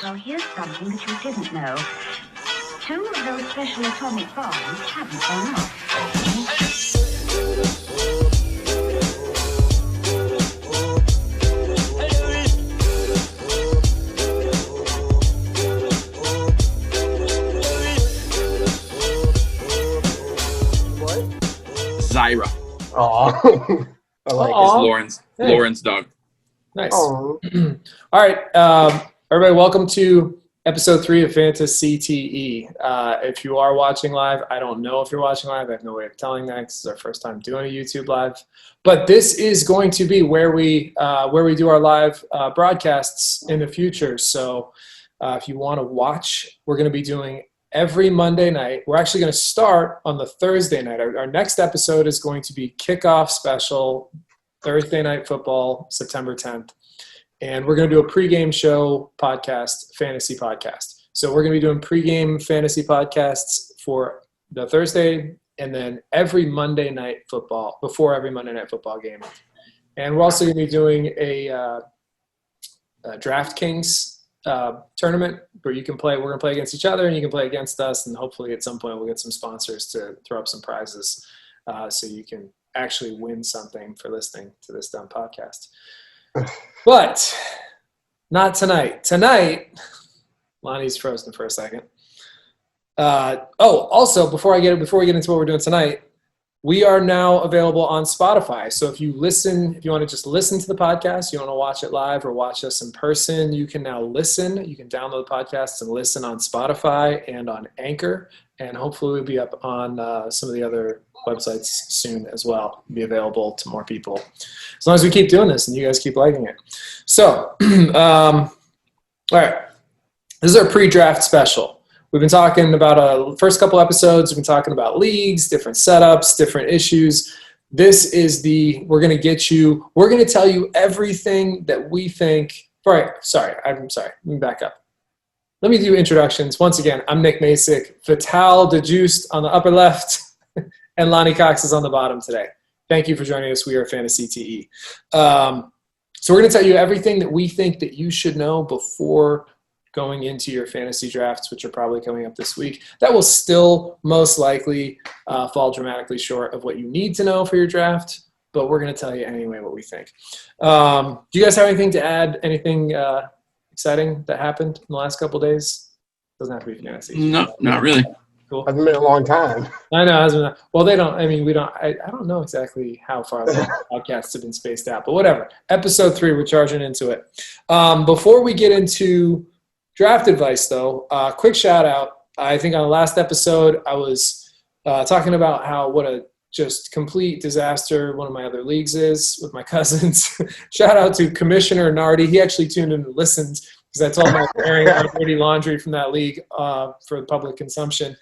Well, here's something that you didn't know. 2 of those special atomic bombs haven't gone off. Zyra. Aw. I like It's Lauren's dog. Nice. All right. Everybody, welcome to episode 3 of FantaCTE. If you are watching live, I don't know if you're watching live. I have no way of telling that because it's our first time doing a YouTube live. But this is going to be where we do our live broadcasts in the future. So if you want to watch, we're going to be doing every Monday night. We're actually going to start on the Thursday night. Our next episode is going to be kickoff special, Thursday Night Football, September 10th. And we're going to do a pregame show podcast, fantasy podcast. So we're going to be doing pregame fantasy podcasts for the Thursday and then every Monday night football, before every Monday night football game. And we're also going to be doing a DraftKings tournament where you can play. We're going to play against each other and you can play against us. And hopefully at some point we'll get some sponsors to throw up some prizes so you can actually win something for listening to this dumb podcast. But not tonight. Tonight, Lonnie's frozen for a second. Also, before we get into what we're doing tonight, we are now available on Spotify. So if you want to just listen to the podcast, you want to watch it live or watch us in person, you can now listen. You can download the podcasts and listen on Spotify and on Anchor. And hopefully we'll be up on some of the other websites soon as well, be available to more people. As long as we keep doing this and you guys keep liking it. So, all right. This is our pre-draft special. We've been talking about first couple episodes. We've been talking about leagues, different setups, different issues. We're going to tell you everything that we think. I'm sorry. Let me back up. Let me do introductions. Once again, I'm Nick Masick, Vital DeJuiced on the upper left, and Lonnie Cox is on the bottom today. Thank you for joining us. We are FantaCTE. So we're going to tell you everything that we think that you should know before going into your fantasy drafts, which are probably coming up this week. That will still most likely fall dramatically short of what you need to know for your draft, but we're going to tell you anyway what we think. Do you guys have anything to add? Anything exciting that happened in the last couple of days? Doesn't have to be fantasy. No, not really. Cool. Hasn't been a long time. I know. Well, they don't. I mean, we don't. I don't know exactly how far the podcasts have been spaced out, but whatever. Episode 3, we're charging into it. Before we get into draft advice, though, quick shout out. I think on the last episode, I was talking about what a just complete disaster one of my other leagues is with my cousins. Shout out to Commissioner Nardi. He actually tuned in and listened because I told him I was airing our dirty laundry from that league for public consumption.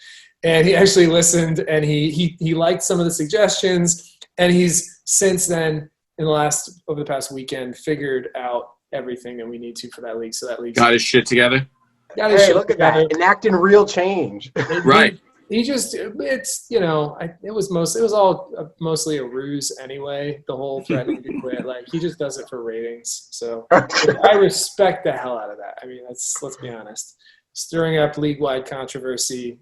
And he actually listened and he liked some of the suggestions. And he's since then, over the past weekend, figured out everything that we need to for that league. So that league got his shit together. Hey, look at that. Enacting real change. Right. He just, it was all mostly a ruse anyway, the whole threatening to quit. Like, he just does it for ratings. So I respect the hell out of that. I mean, let's be honest. Stirring up league-wide controversy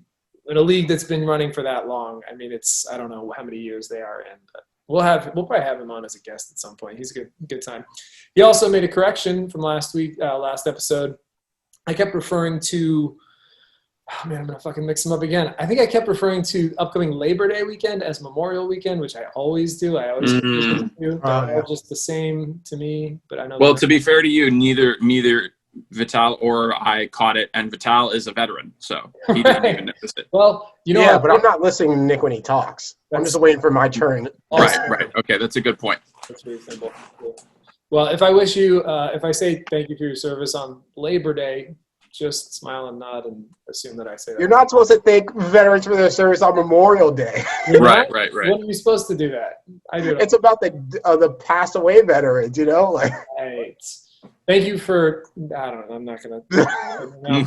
in a league that's been running for that long. I mean, I don't know how many years they are in, but we'll probably have him on as a guest at some point. He's a good time. He also made a correction from last episode. I kept referring to, I'm going to fucking mix them up again. I think I kept referring to upcoming Labor Day weekend as Memorial Weekend, which I always do. I always do. They're just the same to me, but I know. Well, to be fair to you, neither Vital or I caught it, and Vital is a veteran, so he didn't even notice it. Well, but I'm not listening to Nick when he talks. I'm just waiting for my turn. Right. Okay, that's a good point. That's really simple. Cool. Well, if I say thank you for your service on Labor Day, just smile and nod and assume that I say that. You're not supposed to thank veterans for their service on Memorial Day. Right. When are you supposed to do that? I do. It's about the passed away veterans, like. Right. Thank you for. I don't know. I'm not gonna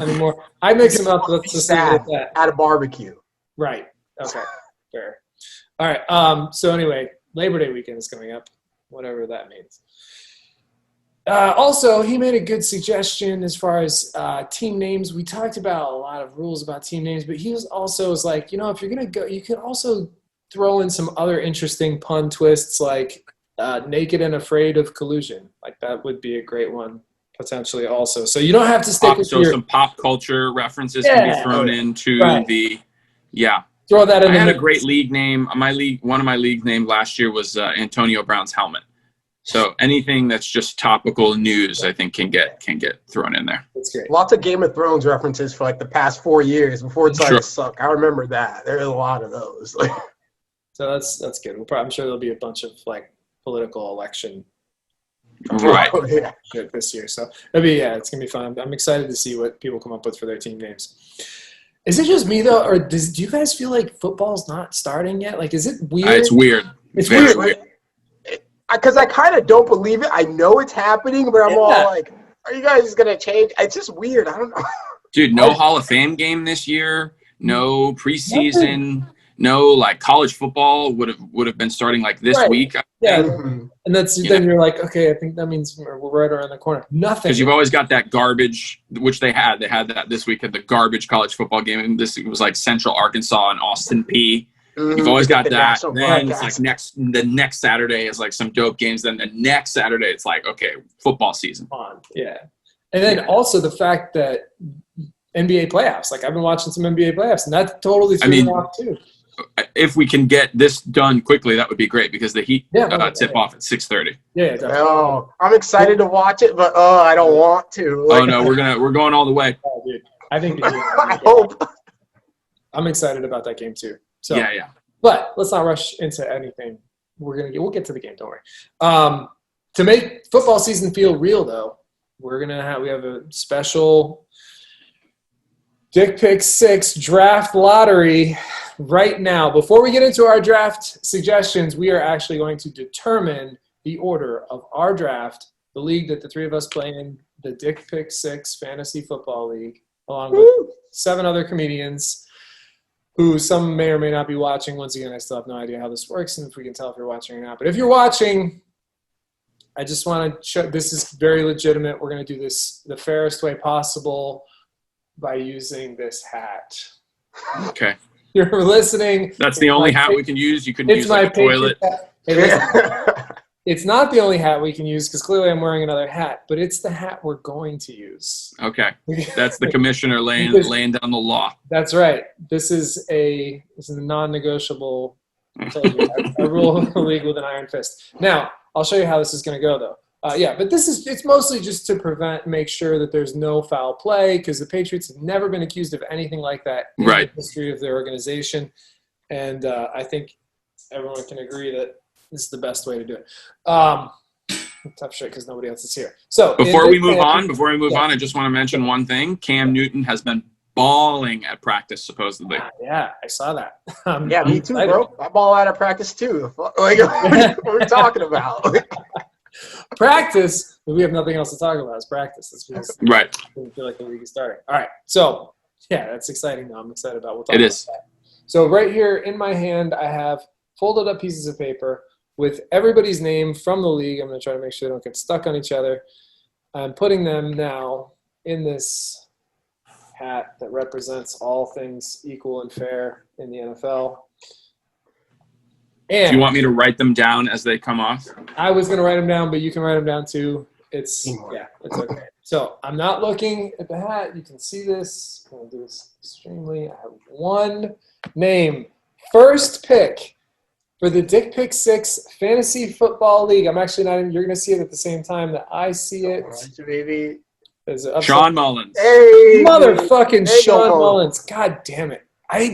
anymore. I mix them up. Let's just sad leave it at that. At a barbecue. Right. Okay. Fair. All right. So anyway, Labor Day weekend is coming up. Whatever that means. Also, he made a good suggestion as far as team names. We talked about a lot of rules about team names, but he was like, if you're gonna go, you can also throw in some other interesting pun twists, like naked and afraid of collusion. Like that would be a great one potentially also. So you don't have to stick with some pop culture references can be thrown into Throw that in. I had a great league name. One of my league names last year was Antonio Brown's helmet. So anything that's just topical news, I think can get thrown in there. That's great. Lots of Game of Thrones references for like the past 4 years before it started to suck. I remember that. There's a lot of those. So that's good. I'm sure there'll be a bunch of like political election right good this year. So it's gonna be fun. I'm excited to see what people come up with for their team names. Is it just me though, or do you guys feel like football's not starting yet? Like, is it weird? It's weird. It's very weird. Because I kind of don't believe it. I know it's happening, but I'm all like, are you guys going to change? It's just weird. I don't know. Dude, no Hall of Fame game this year. No preseason. No, like college football would have been starting like this week. Yeah, and then you're like, okay, I think that means we're right around the corner. Nothing. Because you've always got that garbage, which they had. They had that this week at the garbage college football game. And this was like Central Arkansas and Austin P. You've always got that. Then it's like the next Saturday is like some dope games. Then the next Saturday it's like, okay, football season. Yeah. And then also the fact that NBA playoffs, like I've been watching some NBA playoffs, and that totally threw me off too. If we can get this done quickly, that would be great because the Heat tip off at 6:30. Yeah, definitely. Oh, I'm excited to watch it, but I don't want to. Like, no, we're going all the way. Oh, dude. I think I hope. I'm excited about that game too. So, yeah. But let's not rush into anything. We'll get to the game. Don't worry. To make football season feel real, though, we have a special Dick Pick 6 draft lottery right now. Before we get into our draft suggestions, we are actually going to determine the order of our draft, the league that the three of us play in, the Dick Pick 6 Fantasy Football League, along with 7 other comedians who some may or may not be watching. Once again, I still have no idea how this works and if we can tell if you're watching or not. But if you're watching, I just want to show this is very legitimate. We're going to do this the fairest way possible by using this hat. Okay. You're listening. That's the only hat we can use. You could use like a toilet. It's not the only hat we can use because clearly I'm wearing another hat, but it's the hat we're going to use. Okay. That's the commissioner laying down the law. That's right. This is a non-negotiable. I rule the league with an iron fist. Now, I'll show you how this is going to go, though. But it's mostly just to make sure that there's no foul play because the Patriots have never been accused of anything like that in the history of their organization. And I think everyone can agree that this is the best way to do it. Tough shit because nobody else is here. So before we move on, I just want to mention one thing. Cam Newton has been balling at practice, supposedly. Yeah, I saw that. Me too, bro. I ball out of practice too. Like, what are we talking about? Practice. We have nothing else to talk about. It's practice. Right. I feel like the league is starting. All right. So that's exciting. Though. I'm excited about. We'll talk it about is. That. So right here in my hand, I have folded up pieces of paper with everybody's name from the league. I'm going to try to make sure they don't get stuck on each other. I'm putting them now in this hat that represents all things equal and fair in the NFL. And do you want me to write them down as they come off? I was going to write them down, but you can write them down too. It's okay. So I'm not looking at the hat. You can see this. I'm going to do this extremely. I have one name. First pick for the Dick Pick 6 Fantasy Football League. I'm actually not even, you're going to see it at the same time that I see it. Right, baby. Sean Mullins. Hey, motherfucking Sean Mullins. God damn it. I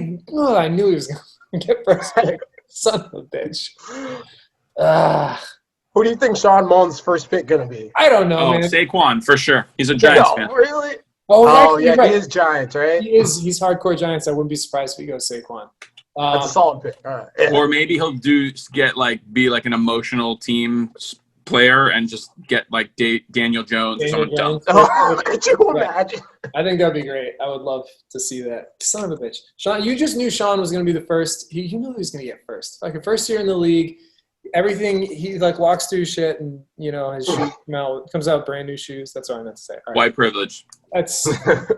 knew he was going to get first pick. Son of a bitch. Who do you think Sean Mullins' first pick going to be? I don't know, man. Saquon, for sure. He's a Giants fan. Really? Oh yeah, right. He is Giants, right? He's hardcore Giants. I wouldn't be surprised if he goes Saquon. That's a solid pick. All right. Or maybe he'll be like an emotional team player and just get like Daniel Jones or someone dumb. Could you imagine? I think that'd be great. I would love to see that. Son of a bitch. Sean, you just knew Sean was going to be the first. You knew he was going to get first. Like a first year in the league, everything he like walks through shit, and his shoes comes out brand new shoes. That's what I meant to say. All right. White privilege. That's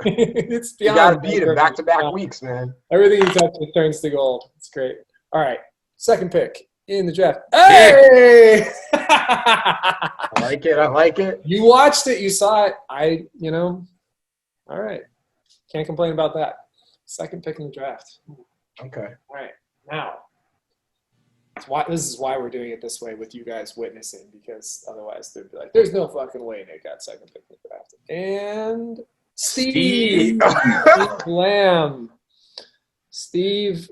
it's You beyond. gotta beat him back-to-back weeks, man. Everything he touches turns to gold. It's great. All right, second pick in the draft. Hey! I like it. I like it. You watched it. You saw it. All right. Can't complain about that. Second pick in the draft. Okay. All right. Now, this is why we're doing it this way with you guys witnessing, because otherwise they'd be like, there's no fucking way Nick got second pick in the draft. And Steve Lamb. Steve,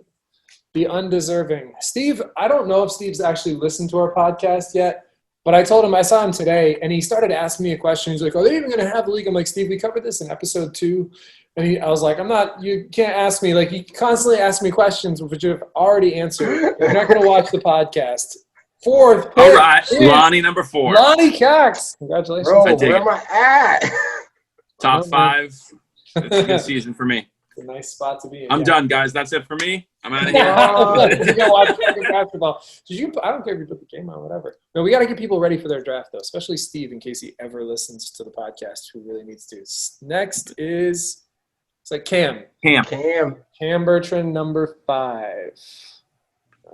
the undeserving. Steve, I don't know if Steve's actually listened to our podcast yet, but I told him, I saw him today, and he started asking me a question. He's like, are they even going to have the league? I'm like, Steve, we covered this in episode 2. And I was like, you can't ask me. Like, you constantly ask me questions, which you've already answered. You're not going to watch the podcast. Fourth pick. All right, Lonnie number 4. Lonnie Cox. Congratulations. Bro, where am I at? Top 5. It's a good season for me. It's a nice spot to be in. I'm done, guys. That's it for me. I'm out of here. You go watch basketball. I don't care if you put the game on, whatever. No, we got to get people ready for their draft, though, especially Steve, in case he ever listens to the podcast, who really needs to. Next is, it's like Cam Bertrand, number 5.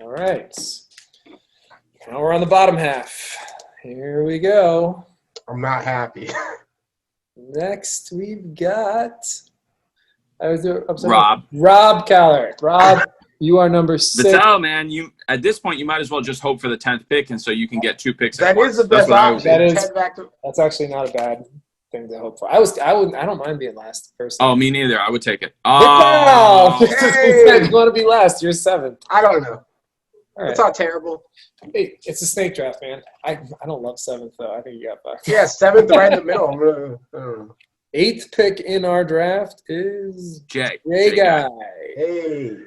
All right. Now we're on the bottom half. Here we go. I'm not happy. Next, we've got Rob Keller. Rob, you are number 6. Vital, man, at this point you might as well just hope for the 10th pick, and so you can get 2 picks. That is the best option. That's actually not a bad thing to hope for. I don't mind being last person. Oh, me neither. I would take it. Oh, hey. You want to be last? You're 7th. I don't know. All right. It's not terrible. Hey, it's a snake draft, man. I don't love 7th though. I think you got fucked. Yeah, 7th right in the middle. 8th pick in our draft is Jay Guy. Hey.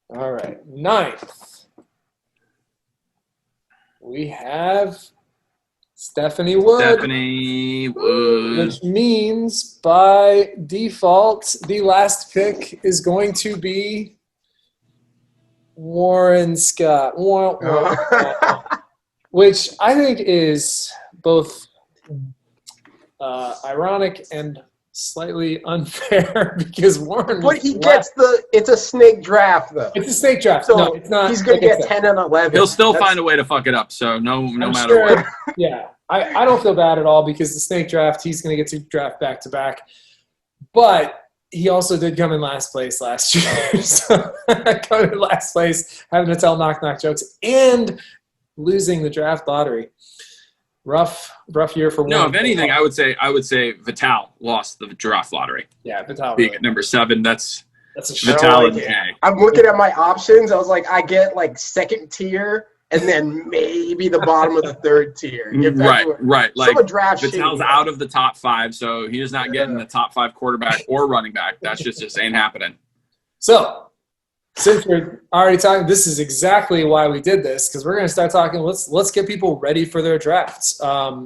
All right. 9th. We have Stephanie Wood. Which means by default, the last pick is going to be Warren Scott. Which I think is both ironic and slightly unfair, because Warren. But he gets it's a snake draft, though. It's a snake draft. So no, it's not. He's going to get 10 and 11. He'll still find a way to fuck it up, so no matter what. Yeah. I don't feel bad at all, because the snake draft, he's going to get to draft back-to-back. But he also did come in last place last year. So coming in last place, having to tell knock-knock jokes, and losing the draft lottery. Rough year for Warren. No, if anything, I would say Vital lost the draft lottery. Yeah, Vital. Being at number 7, that's a Vital and Jay. I'm looking at my options. I was like, I get like 2nd tier, and then maybe the bottom of the 3rd tier. Right. Like draft Vital's out of the top 5, so he's not getting the top 5 quarterback or running back. That's just ain't happening. So, since we're already talking, this is exactly why we did this, because we're going to start talking. Let's get people ready for their drafts.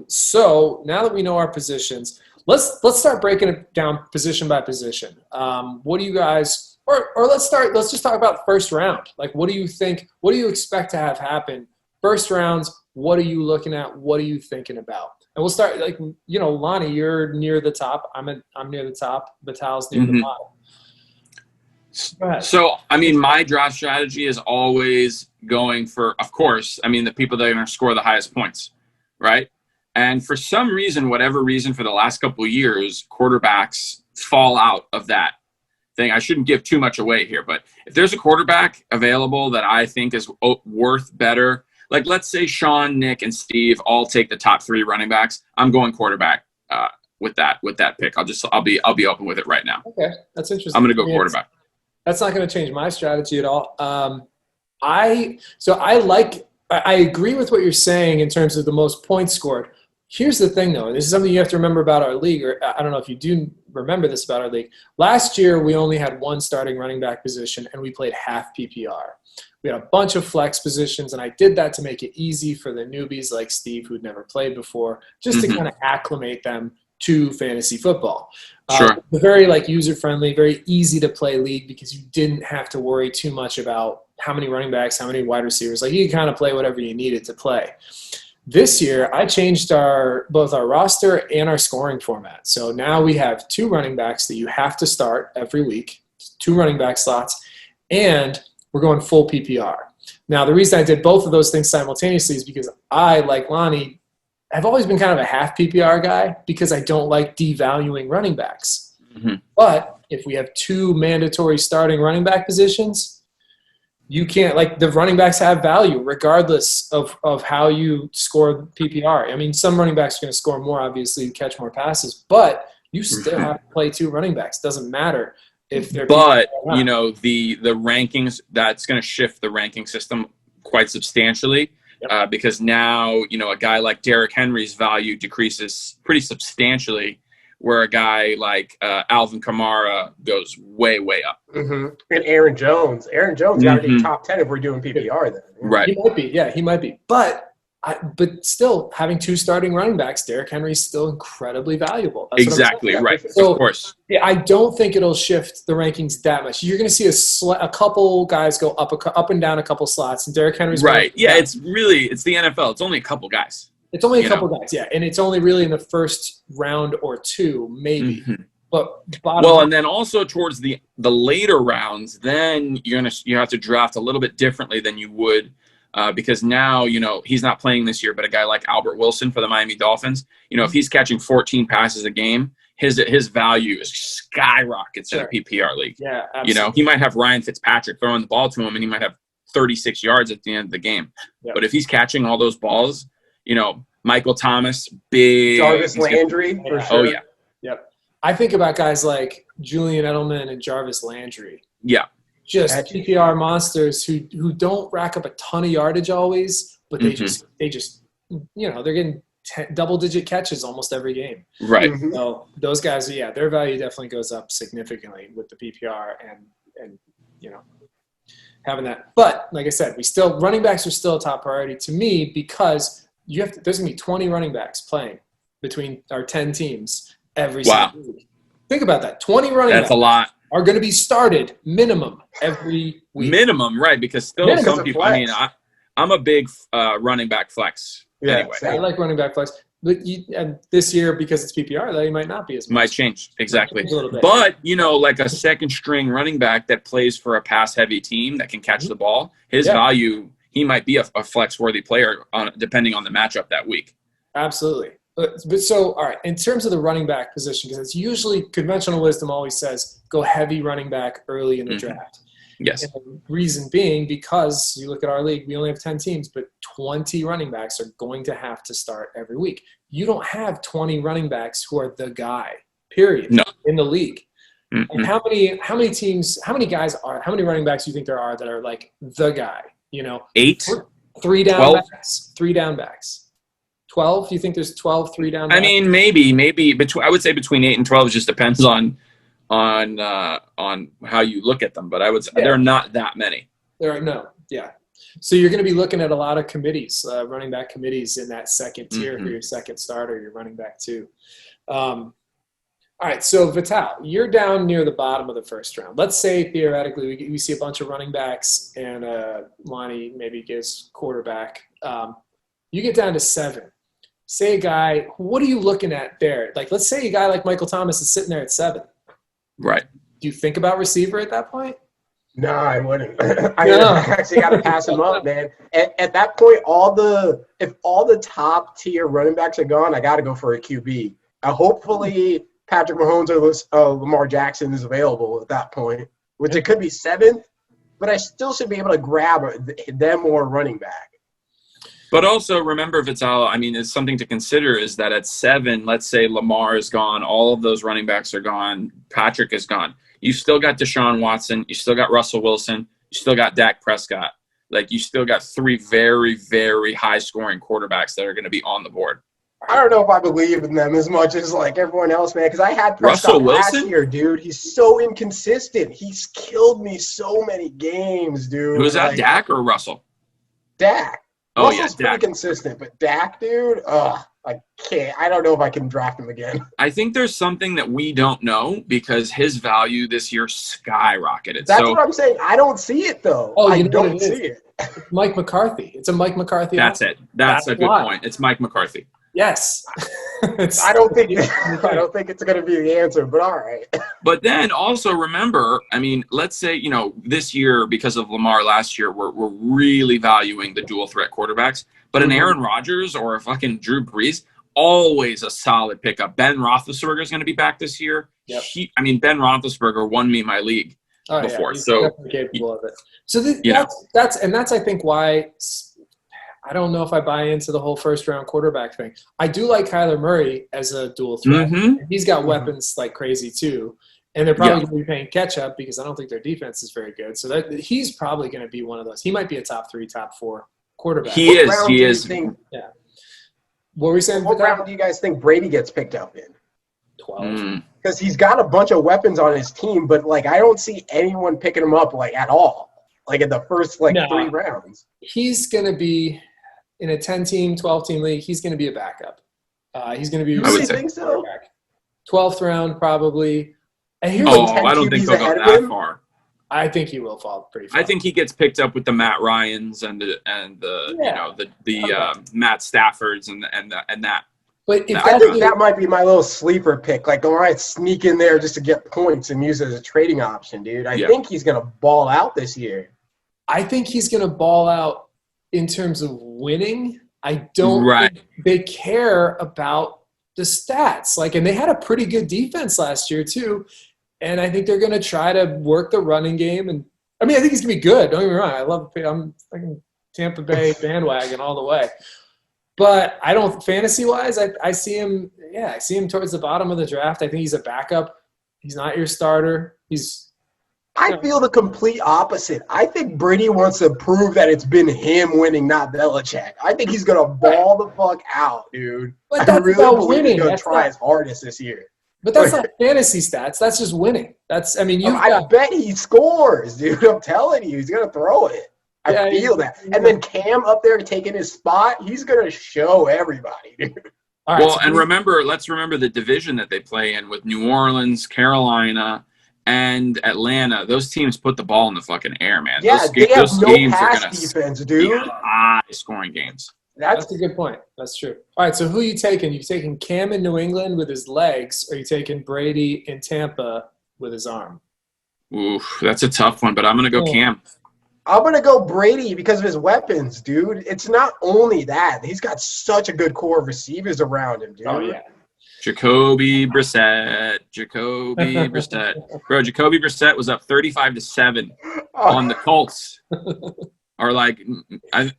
So now that we know our positions, let's start breaking it down position by position. What do you guys, or let's just talk about first round. Like, what do you think? What do you expect to have happen? First rounds, what are you looking at? What are you thinking about? And we'll start, Lonnie, you're near the top. I'm near the top. Vital's near the bottom. So, my draft strategy is always going for, of course, the people that are going to score the highest points, right? And for some reason, whatever reason, for the last couple of years, quarterbacks fall out of that thing. I shouldn't give too much away here, but if there's a quarterback available that I think is worth better, like let's say Sean, Nick, and Steve all take the top 3 running backs, I'm going quarterback with that pick. I'll be open with it right now. Okay, that's interesting. I'm going to go quarterback. That's not going to change my strategy at all. I agree with what you're saying in terms of the most points scored. Here's the thing, though, and this is something you have to remember about our league, or I don't know if you do remember this about our league. Last year, we only had 1 starting running back position, and we played half PPR. We had a bunch of flex positions, and I did that to make it easy for the newbies like Steve, who'd never played before, just to kind of acclimate them to fantasy football. Sure. A very like user-friendly, very easy to play league because you didn't have to worry too much about how many running backs, how many wide receivers. Like you could kind of play whatever you needed to play. This year, I changed both our roster and our scoring format. So now we have 2 running backs that you have to start every week, 2 running back slots, and we're going full PPR. Now, the reason I did both of those things simultaneously is because I, like Lonnie, I've always been kind of a half PPR guy because I don't like devaluing running backs. Mm-hmm. But if we have 2 mandatory starting running back positions, you can't, like, the running backs have value regardless of how you score PPR. I mean, some running backs are going to score more, obviously, catch more passes, but you still have to play 2 running backs. Doesn't matter if they're But, you know, the rankings, that's going to shift the ranking system quite substantially. Yep. Because now, you know, a guy like Derrick Henry's value decreases pretty substantially, where a guy like Alvin Kamara goes way, way up. Mm-hmm. And Aaron Jones got to be top 10 if we're doing PPR then. Right. He might be. Yeah, he might be. But still, having 2 starting running backs, Derrick Henry is still incredibly valuable. That's exactly, right. So, of course. Yeah, I don't think it'll shift the rankings that much. You're going to see a couple guys go up and down a couple slots, and Derrick Henry's right. Yeah, it's the NFL. It's only a couple guys. It's only a couple guys, yeah, and it's only really in the first round or 2, maybe. Mm-hmm. But and then also towards the later rounds, then you have to draft a little bit differently than you would. Because now, you know, he's not playing this year, but a guy like Albert Wilson for the Miami Dolphins, you know, if he's catching 14 passes a game, his value is skyrockets in a PPR league. Yeah, absolutely. You know, he might have Ryan Fitzpatrick throwing the ball to him, and he might have 36 yards at the end of the game. Yep. But if he's catching all those balls, you know, Michael Thomas, big Jarvis Landry, for sure. Oh yeah. Yep. I think about guys like Julian Edelman and Jarvis Landry. Yeah. Just PPR monsters who don't rack up a ton of yardage always, but they just you know, they're getting double-digit catches almost every game. Right. Mm-hmm. So those guys, yeah, their value definitely goes up significantly with the PPR and you know, having that. But like I said, running backs are still a top priority to me because there's going to be 20 running backs playing between our 10 teams every single week. Think about that. 20 running backs. That's a lot. Are going to be started minimum every week. Minimum, right? Because still some people. I mean, I'm a big running back flex. Yeah, anyway, I like running back flex, but and this year because it's PPR, they might not be as much. Might change exactly. A little bit. But you know, like a second string running back that plays for a pass heavy team that can catch the ball, his value, he might be a flex worthy player depending on the matchup that week. Absolutely. But so, all right, in terms of the running back position, because it's usually conventional wisdom always says go heavy running back early in the draft. Yes. And the reason being because you look at our league, we only have 10 teams, but 20 running backs are going to have to start every week. You don't have 20 running backs who are the guy, period, in the league. Mm-hmm. And how many running backs do you think there are that are like the guy? You know, 8, 3 down 12? backs, 3 down backs. 12? Do you think there's 12 3 down backs? I mean, maybe I would say between 8 and 12. It just depends on how you look at them. But I would say there are not that many. There are no. Yeah. So you're going to be looking at a lot of committees, running back committees in that second tier for your second starter, your running back too. All right. So Vital, you're down near the bottom of the first round. Let's say theoretically we see a bunch of running backs and Lonnie maybe gives quarterback. You get down to 7. Say a guy, what are you looking at there? Like, let's say a guy like Michael Thomas is sitting there at 7. Right. Do you think about receiver at that point? No, I wouldn't. I actually got to pass him up, man. At that point, if all the top tier running backs are gone, I got to go for a QB. Hopefully, Patrick Mahomes or Lamar Jackson is available at that point, which it could be 7th, but I still should be able to grab them or running back. But also remember, Vital, I mean, it's something to consider is that at 7, let's say Lamar is gone, all of those running backs are gone, Patrick is gone. You still got Deshaun Watson, you still got Russell Wilson, you still got Dak Prescott. Like, you still got 3 very, very high-scoring quarterbacks that are going to be on the board. I don't know if I believe in them as much as, like, everyone else, man, because I had Prescott last year, dude. He's so inconsistent. He's killed me so many games, dude. Who was that, Dak or Russell? Dak. Oh, Russell's yeah, Dak. pretty consistent, but Dak, dude, I don't know if I can draft him again. I think there's something that we don't know because his value this year skyrocketed. That's what I'm saying. I don't see it, though. Oh, I don't see it. It's Mike McCarthy. It's a Mike McCarthy. That's it. That's a good point. It's Mike McCarthy. Yes. I don't think it's going to be the answer, but all right. But then also remember, I mean, let's say, this year, because of Lamar last year, we're really valuing the dual threat quarterbacks. But an Aaron Rodgers or a fucking Drew Brees, always a solid pickup. Ben Roethlisberger is going to be back this year. Yep. Ben Roethlisberger won me my league before. He's so definitely capable of it. So that's I think why I don't know if I buy into the whole first round quarterback thing. I do like Kyler Murray as a dual threat. He's got weapons like crazy too. And they're probably going to be playing catch up because I don't think their defense is very good. So he's probably going to be one of those. He might be a top 3, top 4 quarterback. He is. Yeah. What were we saying? What round do you guys think Brady gets picked up in? 12. Because he's got a bunch of weapons on his team, but I don't see anyone picking him up at all. In the first 3 rounds. He's going to be in a 10-team, 12-team league. He's going to be a backup. He's going to be. You think so? 12th round probably. And I don't think he'll go that far. I think he will fall pretty far. I think he gets picked up with the Matt Ryans and the Matt Staffords and that. But I think that might be my little sleeper pick. All right, sneak in there just to get points and use it as a trading option, dude. I think he's going to ball out this year. I think he's going to ball out in terms of winning. I don't think they care about the stats. And they had a pretty good defense last year too. And I think they're going to try to work the running game. And I think he's going to be good. Don't get me wrong. I'm fucking Tampa Bay bandwagon all the way. But I don't, fantasy-wise, I see him, I see him towards the bottom of the draft. I think he's a backup. He's not your starter. I feel the complete opposite. I think Brady wants to prove that it's been him winning, not Belichick. I think he's going to ball the fuck out, dude. But I really believe he's going to try his hardest this year. But that's not fantasy stats. That's just winning. I bet he scores, dude. I'm telling you, he's going to throw it. I feel that. And then Cam up there taking his spot, he's going to show everybody, dude. All right, let's remember the division that they play in with New Orleans, Carolina, and Atlanta. Those teams put the ball in the fucking air, man. Yeah, they have those no games pass are gonna defense, dude. High-scoring games. That's a good point. That's true. All right, so who are you taking? You taking Cam in New England with his legs, or are you taking Brady in Tampa with his arm? Oof, that's a tough one, but I'm going to go Cam. I'm going to go Brady because of his weapons, dude. It's not only that. He's got such a good core of receivers around him, dude. Oh, yeah. Jacoby Brissett. Bro, Jacoby Brissett was up 35-7 on the Colts. Or I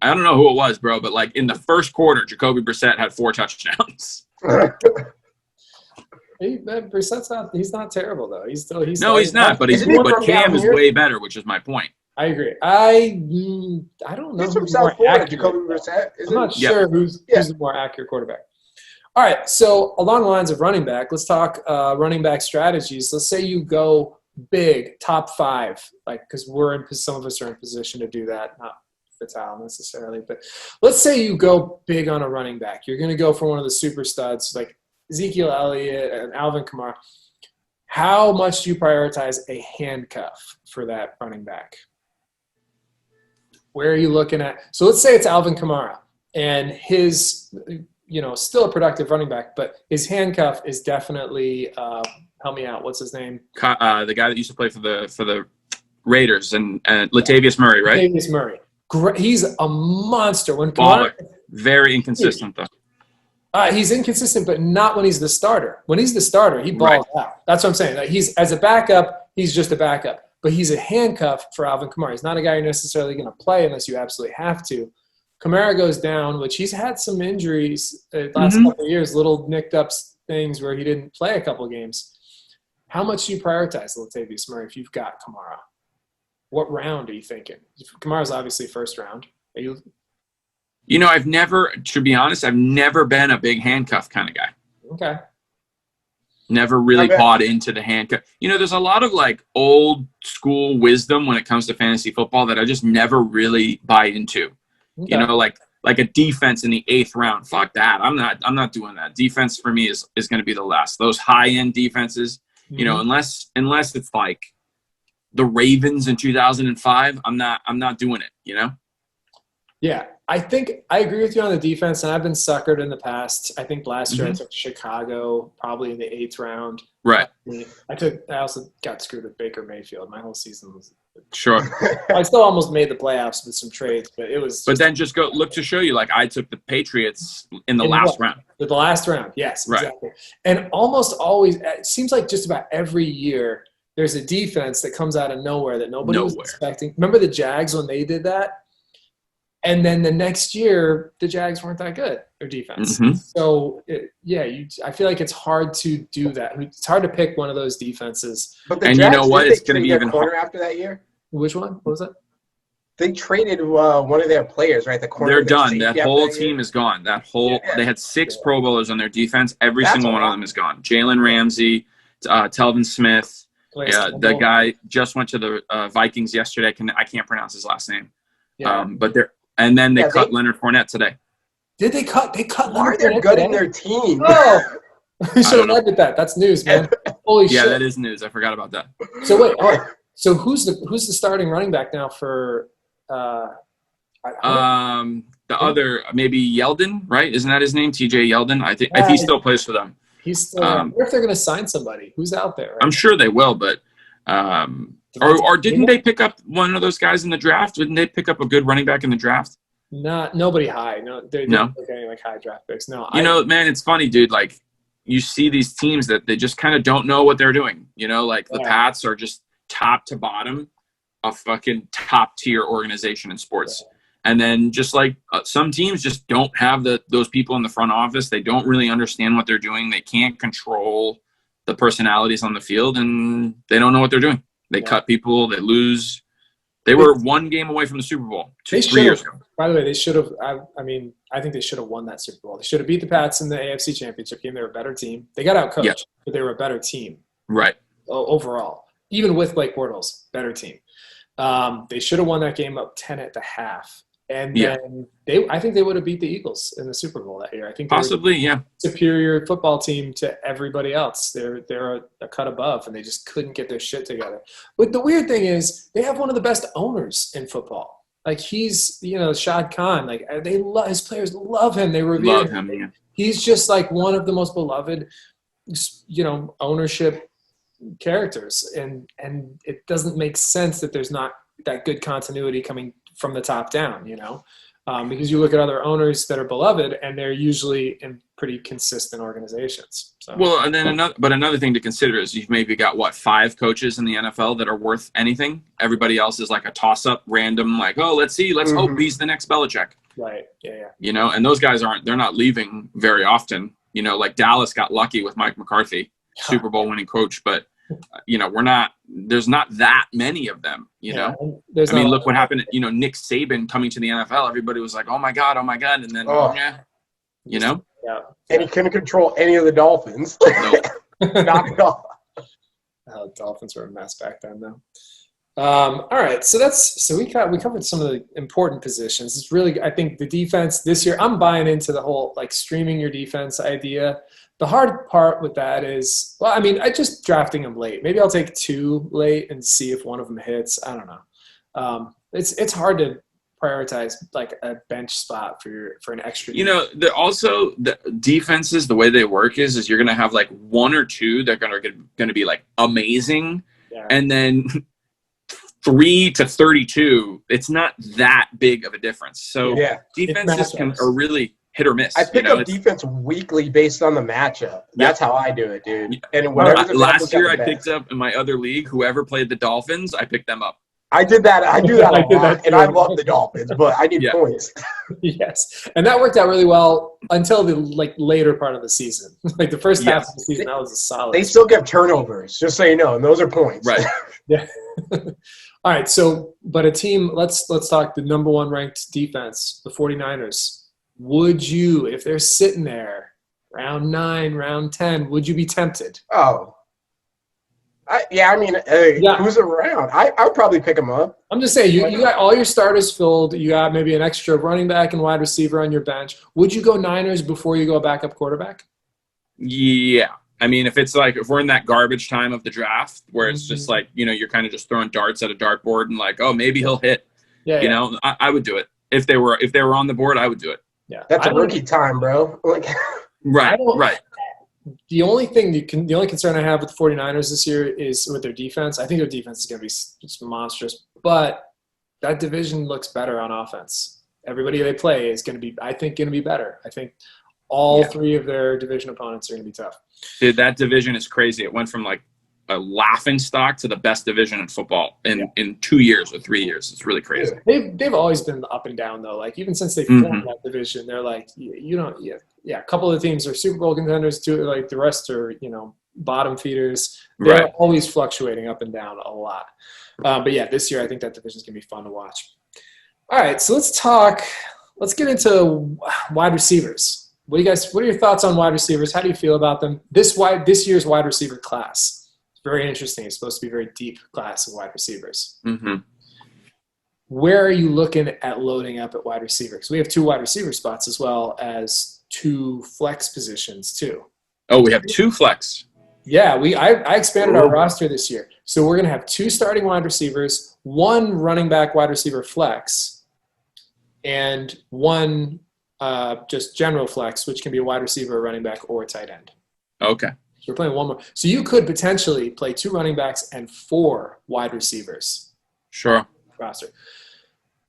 don't know who it was, bro, but in the first quarter, Jacoby Brissett had 4 touchdowns. Brissett's he's not terrible though. He's not, but Cam is way better, which is my point. I agree. I don't know. He's from South Florida, Jacoby Brissett. I'm not sure who's the more accurate quarterback. All right, so along the lines of running back, let's talk running back strategies. Let's say you go big, top 5, because some of us are in position to do that, not Vital necessarily, but let's say you go big on a running back. You're going to go for one of the super studs like Ezekiel Elliott and Alvin Kamara. How much do you prioritize a handcuff for that running back? Where are you looking at? So let's say it's Alvin Kamara and his, still a productive running back, but his handcuff is definitely help me out. What's his name? The guy that used to play for the Raiders and Latavius Murray, right? Latavius Murray. He's a monster. When Kamara, very inconsistent though. He's inconsistent, but not when he's the starter. When he's the starter, he balls out. That's what I'm saying. He's as a backup, he's just a backup. But he's a handcuff for Alvin Kamara. He's not a guy you're necessarily going to play unless you absolutely have to. Kamara goes down, which he's had some injuries the last couple of years, little nicked up things where he didn't play a couple of games. How much do you prioritize Latavius Murray if you've got Kamara? What round are you thinking? Kamara's obviously first round. Are you? To be honest, I've never been a big handcuff kind of guy. Okay. Never really bought into the handcuff. There's a lot of old school wisdom when it comes to fantasy football that I just never really buy into. Okay. like a defense in the 8th round. Fuck that. I'm not doing that. Defense for me is going to be the last. Those high end defenses, you know, unless it's like the Ravens in 2005, I'm not doing it, you know? Yeah, I think I agree with you on the defense, and I've been suckered in the past. I think last year I took Chicago probably in the 8th round. Right. I also got screwed with Baker Mayfield. My whole season was sure. I still almost made the playoffs with some trades, but it was. But then just go look to show you, like I took the Patriots in the last round. The last round, yes, right. Exactly. And almost always, it seems like just about every year, there's a defense that comes out of nowhere that nobody was expecting. Remember the Jags when they did that? And then the next year, the Jags weren't that good, their defense. So, I feel like it's hard to do that. It's hard to pick one of those defenses. But the Jags, you know what? It's going to be even harder after that year. Which one? What was that? They traded one of their players, right? The corner. They're done. That whole team is gone. They had 6 Pro Bowlers on their defense. Every single one of them is gone. Jalen Ramsey, Telvin Smith. The guy just went to the Vikings yesterday. I can't pronounce his last name. Yeah. And then they cut Leonard Fournette today. Did they cut? They cut Leonard Fournette. They're gutting their team. Oh, you should have led with that. That's news, man. Holy shit. Yeah, that is news. I forgot about that. So wait. So who's the starting running back now for? The other maybe Yeldon, right? Isn't that his name? TJ Yeldon. I think if he still plays for them. He's still. I wonder if they're going to sign somebody. Who's out there? Right? I'm sure they will, but. Or didn't they pick up one of those guys in the draft? Didn't they pick up a good running back in the draft? Nobody high. No, they didn't pick any like high draft picks. No, man, it's funny, dude. Like you see these teams that they just kind of don't know what they're doing. You know, like the Pats are just top to bottom a fucking top tier organization in sports. And then just like some teams just don't have those people in the front office. They don't really understand what they're doing. They can't control the personalities on the field, and they don't know what they're doing. They cut people. They lose. They were 1 game away from the Super Bowl 3 years ago. By the way, they should have. I think they should have won that Super Bowl. They should have beat the Pats in the AFC Championship game. They were a better team. They got outcoached, but they were a better team. Right. Overall, even with Blake Bortles, better team. They should have won that game up 10 at the half. And then I think they would have beat the Eagles in the Super Bowl that year. I think possibly, superior football team to everybody else. They're a cut above, and they just couldn't get their shit together. But the weird thing is, they have one of the best owners in football. Like he's, Shad Khan. Like his players love him. They revere him. Yeah. He's just like one of the most beloved, ownership characters, and it doesn't make sense that there's not that good continuity coming from the top down, because you look at other owners that are beloved, and they're usually in pretty consistent organizations. So. Well, and then another thing to consider is you've maybe got 5 coaches in the NFL that are worth anything. Everybody else is like a toss-up, random, like, oh, let's hope he's the next Belichick. Right. Yeah. And those guys they're not leaving very often. Like Dallas got lucky with Mike McCarthy, Super Bowl winning coach, but there's not that many of them, look what happened, Nick Saban coming to the NFL. Everybody was like, oh my God. And then, And he couldn't control any of the Dolphins. Not at all. Dolphins were a mess back then, though. All right. So we covered some of the important positions. It's really, I think the defense this year, I'm buying into the whole, streaming your defense idea. The hard part with that is, I just drafting them late. Maybe I'll take 2 late and see if one of them hits. I don't know. It's hard to prioritize a bench spot for an extra. The defenses, the way they work is you're gonna have 1 or 2 that are gonna be amazing, and then 3 to 32. It's not that big of a difference. So defenses are really hit or miss. I pick up defense weekly based on the matchup. That's how I do it, dude. And last year I picked up in my other league, whoever played the Dolphins, I picked them up. I did that. I do that a lot, and I love the Dolphins, but I need points. Yes, and that worked out really well until the later part of the season. The first half of the season, that was a solid. They still get turnovers, just so you know, and those are points. Right. Yeah. All right. So, but a team. Let's talk the number 1 ranked defense, the 49ers. Would you, if they're sitting there, round 9, round 10, would you be tempted? Oh, Who's around? I would probably pick him up. I'm just saying, you got all your starters filled. You got maybe an extra running back and wide receiver on your bench. Would you go Niners before you go backup quarterback? Yeah. I mean, if we're in that garbage time of the draft where it's just like, you're kind of just throwing darts at a dartboard and like, oh, maybe he'll hit. Yeah. I would do it. If they were on the board, I would do it. Yeah. That's a rookie time, bro. Like, right. The only concern I have with the 49ers this year is with their defense. I think their defense is going to be just monstrous, but that division looks better on offense. Everybody they play is going to be, I think, going to be better. I think all three of their division opponents are going to be tough. Dude, that division is crazy. It went from like a laughing stock to the best division in football in 2 years or 3 years. It's really crazy. They've always been up and down though. Like even since they formed that division, they're like, a couple of the teams are Super Bowl contenders too. Like the rest are, bottom feeders. They're always fluctuating up and down a lot. But yeah, this year I think that division is going to be fun to watch. All right, so let's get into wide receivers. What are your thoughts on wide receivers? How do you feel about them? This year's wide receiver class. Very interesting. It's supposed to be a very deep class of wide receivers. Mm-hmm. Where are you looking at loading up at wide receiver? Because we have 2 wide receiver spots as well as 2 flex positions too. Oh, we have 2 flex. Yeah, I expanded our roster this year. So we're going to have 2 starting wide receivers, 1 running back wide receiver flex, and 1 just general flex, which can be a wide receiver, a running back, or a tight end. Okay. So we're playing 1 more. So you could potentially play 2 running backs and 4 wide receivers. Sure. Roster.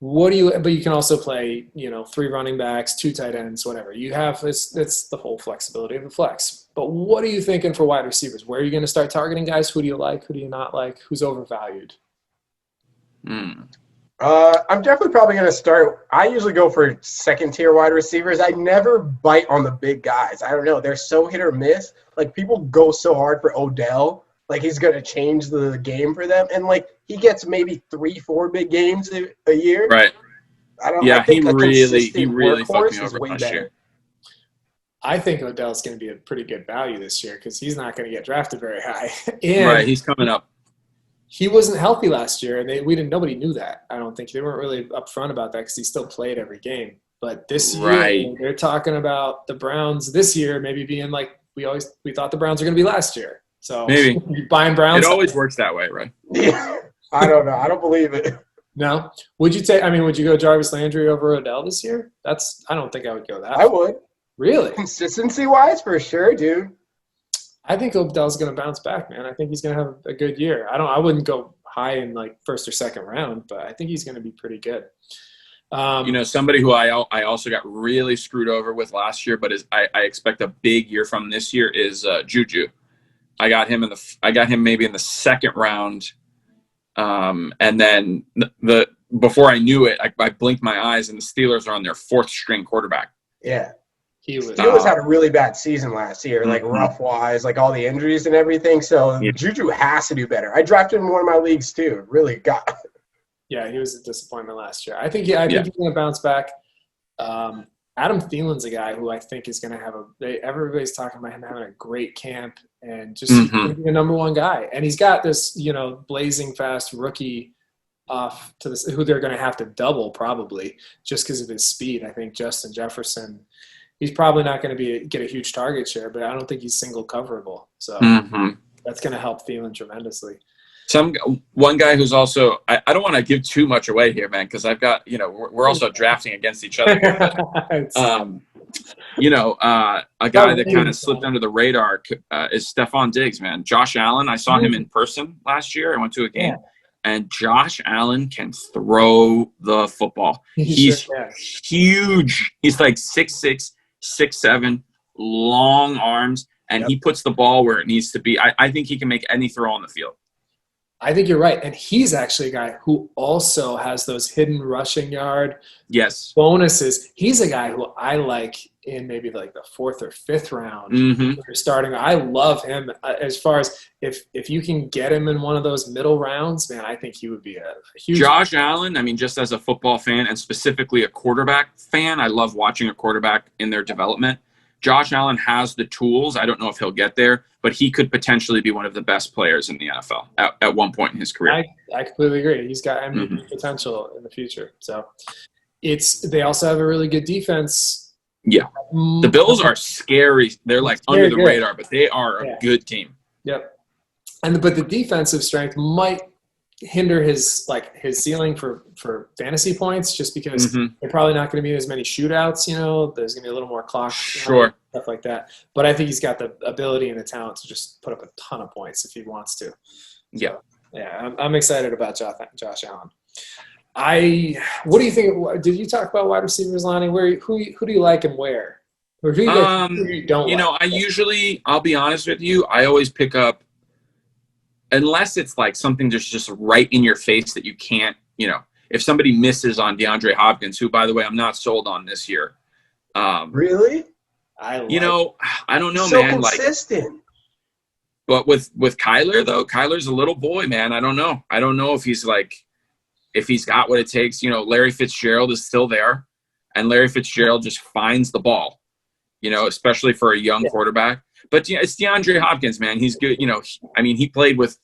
But you can also play, 3 running backs, 2 tight ends, whatever. You have it's the whole flexibility of the flex. But what are you thinking for wide receivers? Where are you going to start targeting guys? Who do you like? Who do you not like? Who's overvalued? I'm definitely probably going to start. I usually go for second-tier wide receivers. I never bite on the big guys. I don't know. They're so hit or miss. Like, people go so hard for Odell. Like, he's going to change the game for them. And, like, he gets maybe 3-4 big games a year. Right. I think he really fucked me over way last better. year. I think Odell's going to be a pretty good value this year because he's not going to get drafted very high. Right, he's coming up. He wasn't healthy last year, and nobody knew that. I don't think they weren't really upfront about that because he still played every game. But this year, they're talking about the Browns this year maybe being like we thought the Browns were going to be last year. So maybe you buying Browns. It always works that way, right? Yeah, I don't know. I don't believe it. No, would you go Jarvis Landry over Odell this year? I don't think I would go that. I would. Really? Consistency wise, for sure, dude. I think Odell's going to bounce back, man. I think he's going to have a good year. I wouldn't go high in like first or second round, but I think he's going to be pretty good. Somebody who I also got really screwed over with last year, but I expect a big year from this year is Juju. I got him maybe in the second round, and then before I knew it, I blinked my eyes, and the Steelers are on their 4th string quarterback. Yeah. Steelers had a really bad season last year, like rough-wise, like all the injuries and everything. So Juju has to do better. I drafted him in one of my leagues too. Really got. Yeah, he was a disappointment last year. I think he's going to bounce back. Adam Thielen's a guy who I think is going to have everybody's talking about him having a great camp and just going to be the number 1 guy. And he's got this, blazing fast rookie off to this who they're going to have to double probably just because of his speed. I think Justin Jefferson. He's probably not going to get a huge target share, but I don't think he's single coverable. So that's going to help Thielen tremendously. One guy who's also I don't want to give too much away here, man, because I've got we're also drafting against each other here. But, a guy that kind of slipped under the radar is Stephon Diggs, man. Josh Allen. I saw him in person last year. I went to a game. And Josh Allen can throw the football. He's huge. He's like 6'6", 6'7", long arms, and he puts the ball where it needs to be. I think he can make any throw on the field. I think you're right. And he's actually a guy who also has those hidden rushing yard bonuses. He's a guy who I like in maybe like the 4th or 5th round. You're starting. I love him as far as if you can get him in one of those middle rounds, man, I think he would be a huge. Josh Allen, I mean, just as a football fan and specifically a quarterback fan, I love watching a quarterback in their development. Josh Allen has the tools. I don't know if he'll get there, but he could potentially be one of the best players in the NFL at one point in his career. I completely agree. He's got MVP potential in the future. So they also have a really good defense. Yeah. The Bills are scary. They're like under the radar, but they are a good team. Yep. But the defensive strength might hinder his ceiling for fantasy points, just because they're probably not going to be as many shootouts. There's going to be a little more clock, stuff like that. But I think he's got the ability and the talent to just put up a ton of points if he wants to. Yeah, I'm excited about Josh Allen. What do you think? Did you talk about wide receivers, Lonnie? Who do you like and where? Or who you don't like? I'll be honest with you, I always pick up, unless it's like something that's just right in your face that you can't, if somebody misses on DeAndre Hopkins, who, by the way, I'm not sold on this year. Really? I don't know, so man. Consistent. But with Kyler, though, Kyler's a little boy, man. I don't know. I don't know if he's got what it takes. Larry Fitzgerald is still there, and Larry Fitzgerald just finds the ball, especially for a young quarterback. But it's DeAndre Hopkins, man. He's good. He played with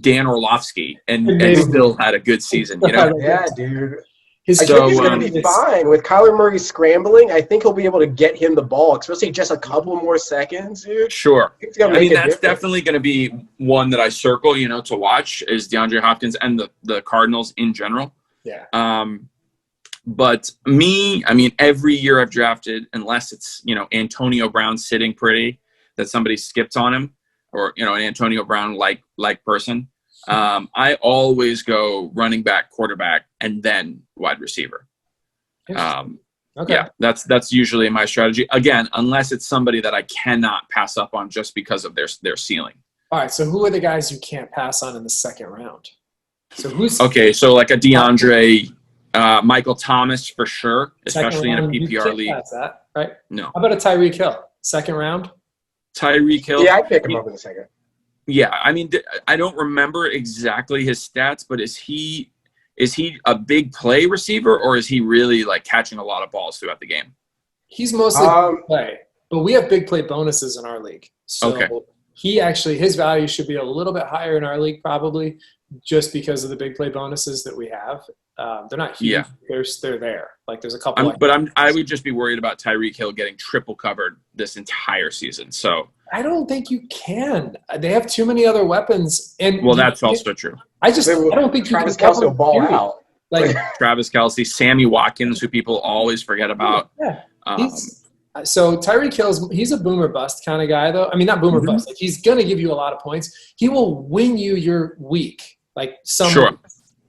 Dan Orlovsky and still had a good season. Yeah, dude. I think he's going to be fine. With Kyler Murray scrambling, I think he'll be able to get him the ball, especially just a couple more seconds, dude. Sure. That's definitely going to be one that I circle, to watch, is DeAndre Hopkins and the Cardinals in general. Yeah. But every year I've drafted, unless it's, Antonio Brown sitting pretty, that somebody skipped on him, or, an Antonio Brown like person. I always go running back, quarterback, and then wide receiver. Yeah, that's usually my strategy. Again, unless it's somebody that I cannot pass up on just because of their ceiling. All right. So who are the guys you can't pass on in the second round? So So like a DeAndre, Michael Thomas for sure, especially in a PPR league. Pass that, right? No. How about a Tyreek Hill, second round? Tyreek Hill. Yeah, I'd pick him up in a second. Yeah, I don't remember exactly his stats, but is he a big play receiver, or is he really catching a lot of balls throughout the game? He's mostly big play, but we have big play bonuses in our league. So his value should be a little bit higher in our league, probably, just because of the big play bonuses that we have. They're not huge. Yeah. They're there. There's a couple. I would just be worried about Tyreek Hill getting triple covered this entire season. So I don't think you can. They have too many other weapons. That's also true. I don't think Travis Kelce will ball out. Travis Kelce, Sammy Watkins, who people always forget about. Yeah. So Tyreek Hill, he's a boomer bust kind of guy, though. Not boomer bust. He's going to give you a lot of points. He will win you your week. Weeks.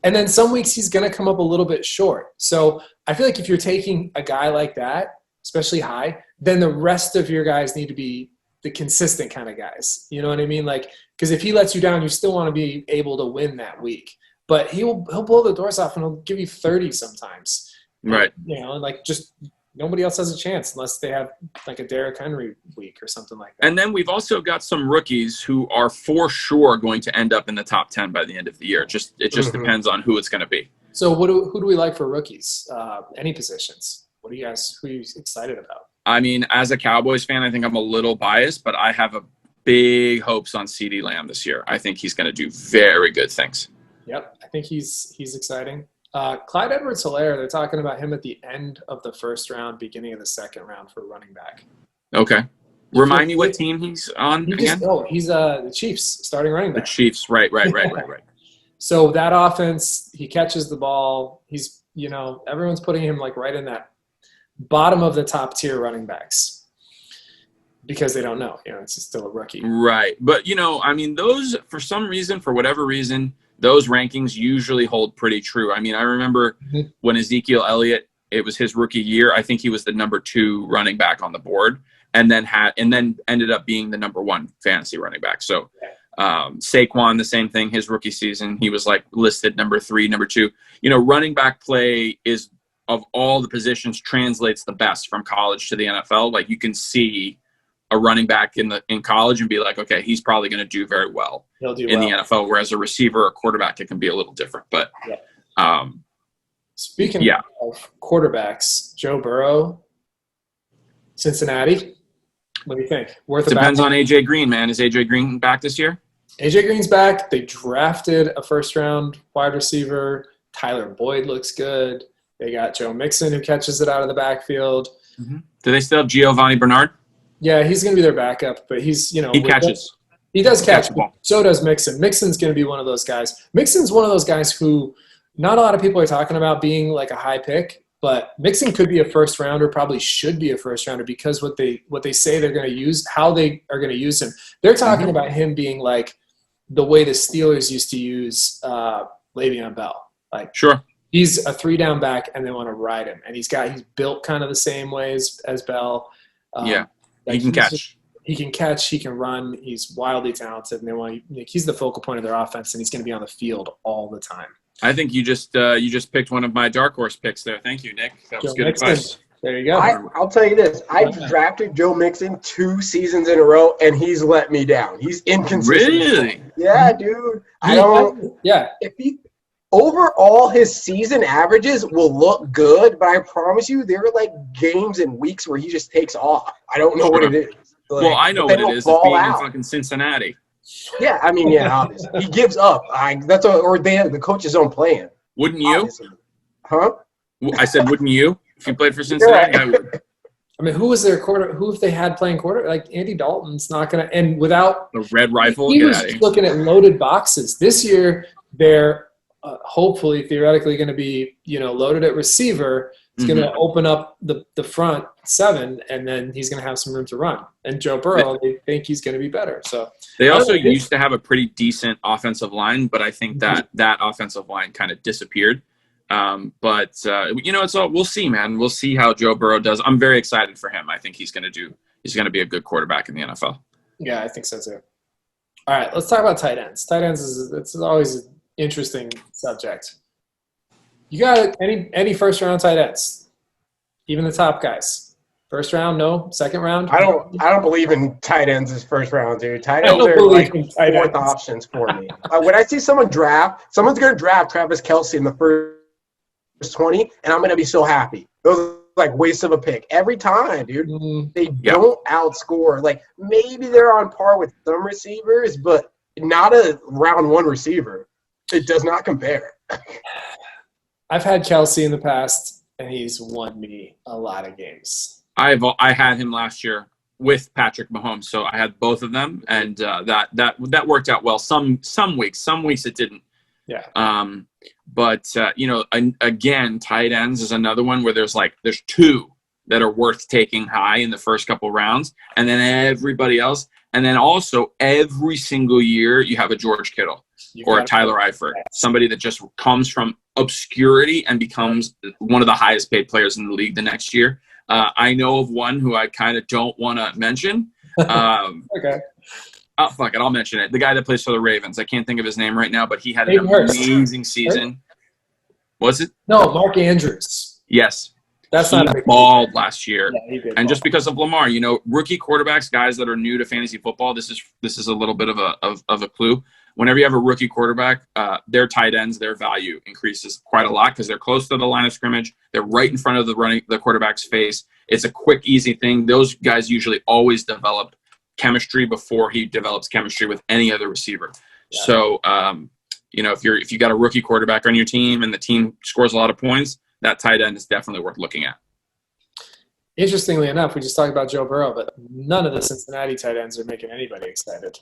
And then some weeks he's going to come up a little bit short. So I feel like if you're taking a guy like that, especially high, then the rest of your guys need to be the consistent kind of guys. You know what I mean? Because if he lets you down, you still want to be able to win that week. But he'll blow the doors off and he'll give you 30 sometimes. Right. Just nobody else has a chance unless they have a Derrick Henry week or something like that. And then we've also got some rookies who are for sure going to end up in the top 10 by the end of the year. It just depends on who it's going to be. So who do we like for rookies? Any positions? Who are you excited about? As a Cowboys fan, I think I'm a little biased, but I have big hopes on CeeDee Lamb this year. I think he's going to do very good things. Yep. I think he's exciting. Clyde Edwards-Helaire, they're talking about him at the end of the first round, beginning of the second round for running back. Okay. Remind me what team he's on again? He's the Chiefs starting running back. The Chiefs, right. So that offense, he catches the ball. He's, everyone's putting him right in that bottom of the top tier running backs because they don't know, it's still a rookie. Right. But, those, for whatever reason, those rankings usually hold pretty true. I remember when Ezekiel Elliott, it was his rookie year. I think he was the number 2 running back on the board, and then ended up being the number 1 fantasy running back. So Saquon, the same thing. His rookie season, he was listed number 3, number 2. Running back play is, of all the positions, translates the best from college to the NFL. You can see a running back in college and be like, okay, he's probably going to do very well the NFL. Whereas a receiver or quarterback, it can be a little different. But speaking of quarterbacks, Joe Burrow, Cincinnati. What do you think? Worth Depends on AJ Green, man. Is AJ Green back this year? AJ Green's back. They drafted a first-round wide receiver. Tyler Boyd looks good. They got Joe Mixon who catches it out of the backfield. Mm-hmm. Do they still have Giovanni Bernard? Yeah, he's going to be their backup, but he's, he catches. He does catch. the ball. So does Mixon. Mixon's going to be one of those guys. Mixon's one of those guys who not a lot of people are talking about being like a high pick, but Mixon could be a first rounder, probably should be a first rounder because what they say they're going to use, how they are going to use him. They're talking about him being like the way the Steelers used to use Le'Veon Bell. Like, sure. He's a 3-down back, and they want to ride him. And he's built kind of the same ways as Bell. Yeah, he can catch. He can catch. He can run. He's wildly talented, and he's the focal point of their offense, and he's going to be on the field all the time. I think you just picked one of my dark horse picks there. Thank you, Nick. That was good advice. There you go. I'll tell you this. I drafted Joe Mixon 2 seasons in a row, and he's let me down. He's inconsistent. Really? Yeah, dude. If he overall his season averages will look good, but I promise you there are like games and weeks where he just takes off. I don't know what it is. Like, well, I know what it is. It's being in fucking Cincinnati. Yeah, I mean, yeah, obviously. He gives up. The coach's own plan. Wouldn't you? Obviously. Huh? I said, wouldn't you? If you played for Cincinnati, Yeah. I would. I mean, who was their quarter? Who if they had playing quarter? Like Andy Dalton's not going to – and without – The red rifle. He was looking at loaded boxes. This year, they're hopefully, theoretically going to be, loaded at receiver. It's going to open up the front 7, and then he's going to have some room to run. And Joe Burrow, they think he's going to be better. So they also used to have a pretty decent offensive line, but I think that offensive line kind of disappeared. It's all, we'll see, man. We'll see how Joe Burrow does. I'm very excited for him. I think he's going to be a good quarterback in the NFL. Yeah, I think so too. All right, let's talk about tight ends. Tight ends it's always an interesting subject. You got any first round tight ends? Even the top guys. First round, no. Second round. I don't believe in tight ends as first round, dude. Tight ends are like fourth options for me. When I see someone's going to draft Travis Kelce in the first 20, and I'm going to be so happy. Those are like waste of a pick every time, dude. They don't outscore. Like maybe they're on par with some receivers, but not a round 1 receiver. It does not compare. I've had Kelce in the past, and he's won me a lot of games. I had him last year with Patrick Mahomes, so I had both of them, and that worked out well. Some weeks it didn't. Yeah. Again, tight ends is another one where there's 2 that are worth taking high in the first couple rounds, and then everybody else, and then also every single year you have a George Kittle or a Tyler Eifert, somebody that just comes from obscurity and becomes one of the highest paid players in the league the next year. I know of one who I kind of don't want to mention. Okay. Oh, fuck it. I'll mention it. The guy that plays for the Ravens. I can't think of his name right now, but he had an amazing season. Was it? No, Mark Andrews. Yes. That's he not a balled last year. Yeah, he did and ball. Just because of Lamar, rookie quarterbacks, guys that are new to fantasy football, this is a little bit of a clue. Whenever you have a rookie quarterback, their tight ends, their value increases quite a lot because they're close to the line of scrimmage. They're right in front of the quarterback's face. It's a quick, easy thing. Those guys usually always develop chemistry before he develops chemistry with any other receiver. Yeah. So, if you got a rookie quarterback on your team and the team scores a lot of points, that tight end is definitely worth looking at. Interestingly enough, we just talked about Joe Burrow, but none of the Cincinnati tight ends are making anybody excited,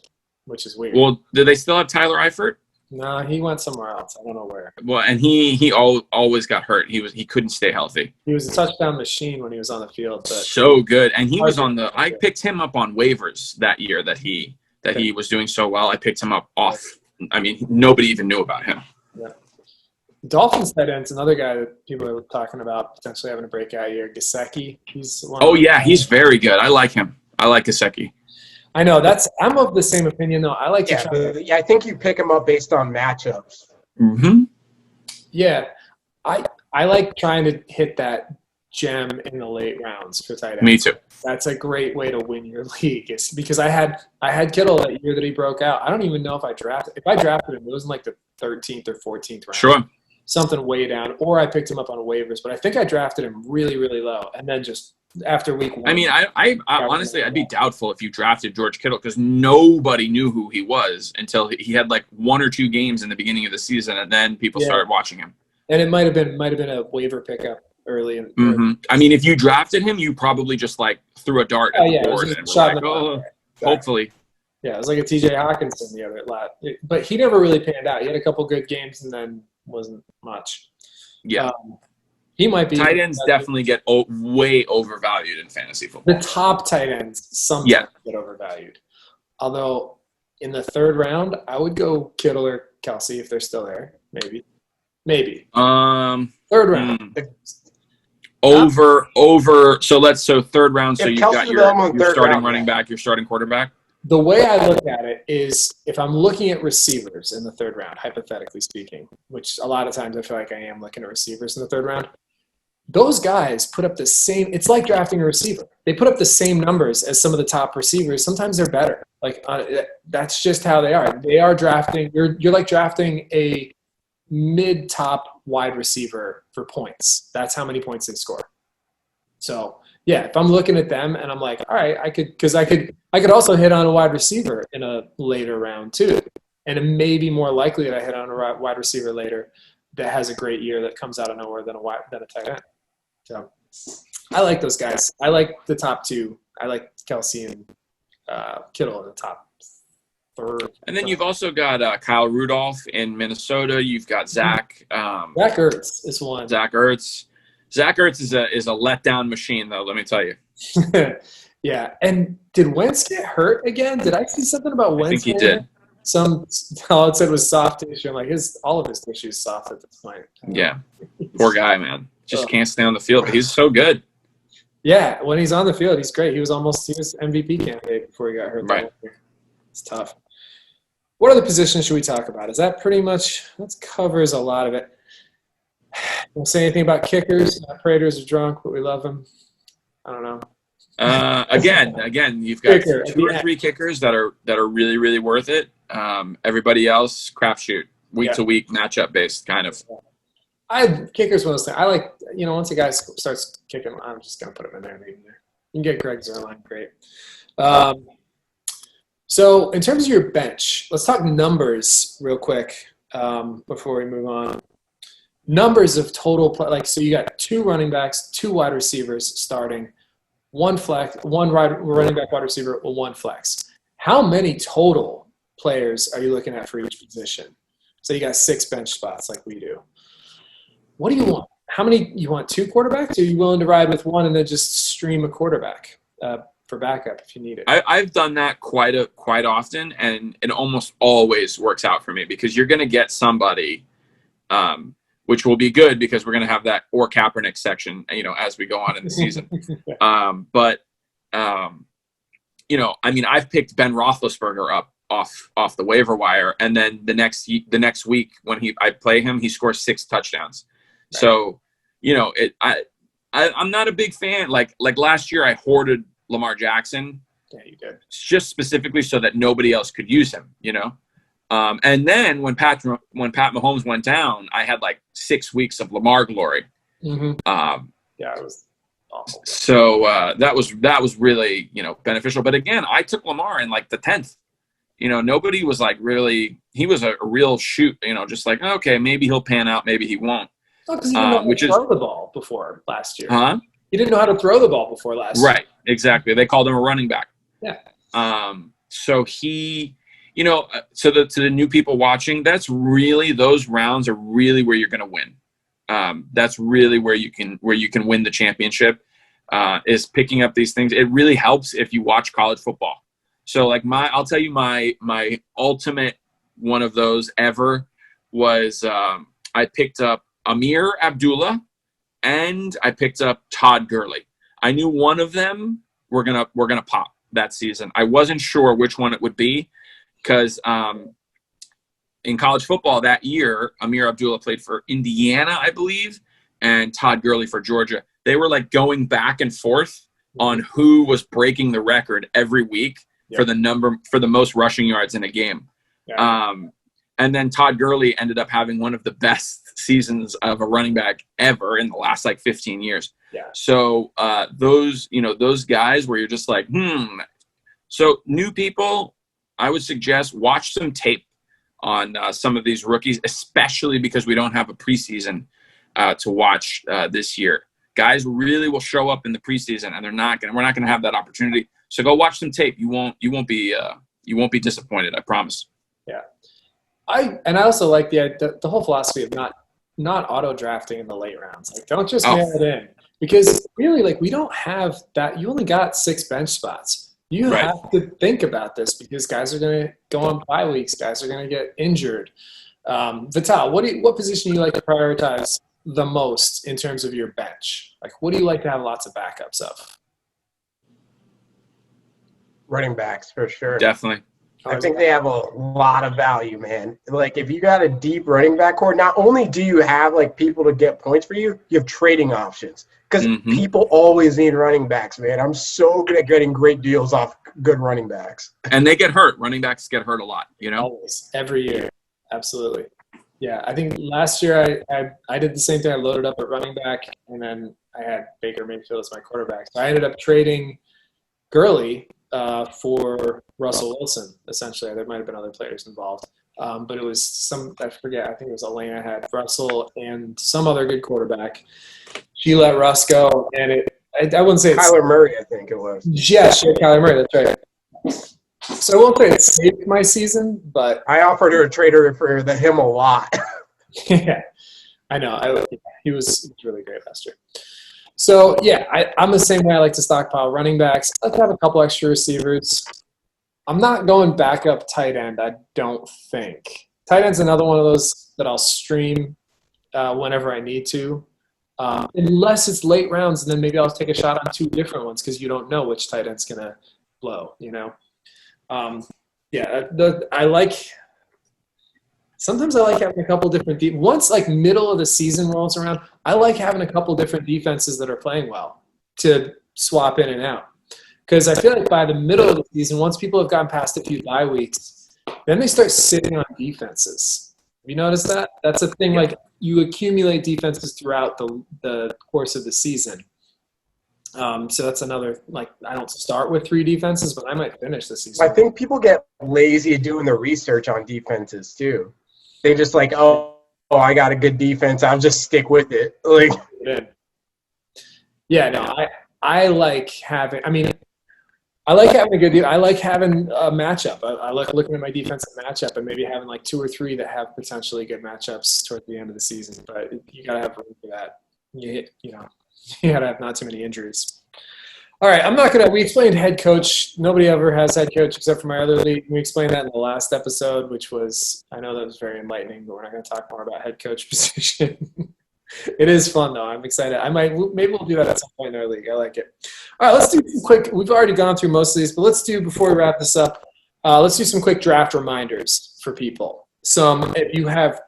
which is weird. Well, do they still have Tyler Eifert? No, he went somewhere else. I don't know where. Well, and he always got hurt. He couldn't stay healthy. He was a touchdown machine when he was on the field. But so good, and he was on the. I picked him up on waivers that year that he was doing so well. I picked him up off. I mean, nobody even knew about him. Yeah. Dolphins tight end's another guy that people are talking about potentially having a breakout year. Gesicki. He's very good. I like him. I like Gesicki. I know I'm of the same opinion though. I like I think you pick him up based on matchups. Mm-hmm. Yeah, I like trying to hit that gem in the late rounds for tight end. Me too. That's a great way to win your league. It's because I had Kittle that year that he broke out. I don't even know if I drafted him. It was in like the 13th or 14th round. Sure. Something way down, or I picked him up on waivers. But I think I drafted him really, really low, and then just after week 1. I mean, I honestly, I'd be doubtful if you drafted George Kittle because nobody knew who he was until he had like 1 or 2 games in the beginning of the season, and then people started watching him. And it might have been a waiver pickup early. I mean, if you drafted him, you probably just like threw a dart at the board and were like, oh, hopefully. Yeah, it was like a TJ Hawkinson the other lot. But he never really panned out. He had a couple good games and then wasn't much. Yeah. He might be. Tight ends definitely get way overvalued in fantasy football. The top tight ends sometimes get overvalued. Although in the 3rd round, I would go Kittle or Kelsey if they're still there. Maybe. 3rd round. Over. So 3rd round. So you've got your starting running back, your starting quarterback. The way I look at it is if I'm looking at receivers in the 3rd round, hypothetically speaking, which a lot of times I feel like I am looking at receivers in the 3rd round, those guys put up the same – it's like drafting a receiver. They put up the same numbers as some of the top receivers. Sometimes they're better. Like that's just how they are. They are drafting – you're like drafting a mid-top wide receiver for points. That's how many points they score. So – yeah, if I'm looking at them and I'm like, all right, I could also hit on a wide receiver in a later round too, and it may be more likely that I hit on a wide receiver later that has a great year that comes out of nowhere than a tight end. So I like those guys. I like the top 2. I like Kelsey and Kittle in the top 3rd. And then you've also got Kyle Rudolph in Minnesota. You've got Zach. Zach Ertz is one. Zach Ertz is a letdown machine, though. Let me tell you. Yeah, and did Wentz get hurt again? Did I see something about Wentz? I think he did. All it said was soft tissue. I'm like, all of his tissue is soft at this point. Yeah, poor guy, man. Just can't stay on the field, but he's so good. Yeah, when he's on the field, he's great. He was MVP candidate before he got hurt. Right. It's tough. What other positions should we talk about? Is that pretty much that covers a lot of it? Don't say anything about kickers. Prater's are drunk, but we love them. I don't know. Again, you've got 2 or 3 kickers that are really, really worth it. Everybody else, crapshoot, week to week, matchup based, kind of. Kickers one of those things. I like, once a guy starts kicking, I'm just gonna put him in there and leave him there. You can get Greg Zuerlein, great. So in terms of your bench, let's talk numbers real quick before we move on. Numbers of total play, so you got 2 running backs, 2 wide receivers starting, 1 flex, 1 running back, wide receiver, 1 flex. How many total players are you looking at for each position? So you got 6 bench spots like we do. What do you want? How many you want? 2 quarterbacks? Or are you willing to ride with 1 and then just stream a quarterback for backup if you need it? I've done that quite often, and it almost always works out for me because you're going to get somebody. Which will be good because we're going to have that or Kaepernick section, as we go on in the season. I've picked Ben Roethlisberger up off the waiver wire, and then the next week when I play him, he scores 6 touchdowns. Right. So, I'm not a big fan. Like last year, I hoarded Lamar Jackson. Yeah, you did. Just specifically so that nobody else could use him. And then when Pat Mahomes went down, I had like 6 weeks of Lamar glory. Mm-hmm. It was awful. So that was really beneficial. But again, I took Lamar in like the 10th. Nobody was like really. He was a real shoot. Just like okay, maybe he'll pan out, maybe he won't. Because he didn't know how to throw the ball before last year. Huh? He didn't know how to throw the ball before last year. Right. Exactly. They called him a running back. Yeah. So he. To the new people watching, those rounds are really where you're going to win. That's really where you can win the championship. Is picking up these things. It really helps if you watch college football. So I'll tell you my ultimate one of those ever was I picked up Amir Abdullah and I picked up Todd Gurley. I knew one of them were gonna pop that season. I wasn't sure which one it would be. Because in college football that year, Amir Abdullah played for Indiana, I believe, and Todd Gurley for Georgia. They were going back and forth on who was breaking the record every week for the most rushing yards in a game. Yeah. And then Todd Gurley ended up having one of the best seasons of a running back ever in the last like 15 years. Yeah. So those guys where you're just like, So new people, I would suggest watch some tape on some of these rookies, especially because we don't have a preseason to watch this year. Guys really will show up in the preseason, and we're not gonna have that opportunity. So go watch some tape. You won't be disappointed. I promise. Yeah. I also like the whole philosophy of not auto drafting in the late rounds. Like, don't just mail it in, because really, like, we don't have that. You only got 6 bench spots. You have to think about this because guys are going to go on bye weeks. Guys are going to get injured. Vital, what position do you like to prioritize the most in terms of your bench? Like, what do you like to have lots of backups of? Running backs, for sure. Definitely. I think they have a lot of value, man. Like, if you got a deep running back core, not only do you have, like, people to get points for you, you have trading options. Because people always need running backs, man. I'm so good at getting great deals off good running backs. And they get hurt. Running backs get hurt a lot, you know? Always. Every year. Absolutely. Yeah, I think last year I did the same thing. I loaded up at running back, and then I had Baker Mayfield as my quarterback. So I ended up trading Gurley for Russell Wilson, essentially. There might have been other players involved. But it was I forget, I think it was Elena had Russell and some other good quarterback. She let Russ go, and I wouldn't say it's – Kyler Murray, I think it was. Yeah, she had Kyler Murray, that's right. So I won't say it saved my season, but – I offered her a trader for him a lot. Yeah, I know. He was really great last year. So, yeah, I'm the same way. I like to stockpile running backs. I like to have a couple extra receivers. I'm not going backup tight end, I don't think. Tight end's another one of those that I'll stream whenever I need to. Unless it's late rounds, and then maybe I'll take a shot on 2 different ones because you don't know which tight end's going to blow, you know? Sometimes I like having a couple different once like middle of the season rolls around, I like having a couple different defenses that are playing well to swap in and out. Because I feel like by the middle of the season, once people have gotten past a few bye weeks, then they start sitting on defenses. Have you noticed that? That's a thing. Like, you accumulate defenses throughout the course of the season. So that's another, like, I don't start with 3 defenses, but I might finish the season. I think people get lazy at doing the research on defenses too. They just like, oh, I got a good defense, I'll just stick with it. Like, yeah, no, I like having. I mean, I like having a good. I like having a matchup. I like looking at my defensive matchup and maybe having like 2 or 3 that have potentially good matchups toward the end of the season. But you gotta have room for that. You gotta have not too many injuries. All right, we explained head coach. Nobody ever has head coach except for my other league. We explained that in the last episode, which was, I know that was very enlightening, but we're not going to talk more about head coach position. It is fun, though. I'm excited. Maybe we'll do that at some point in our league. I like it. All right, let's do some quick. We've already gone through most of these, but before we wrap this up, let's do some quick draft reminders for people. If you have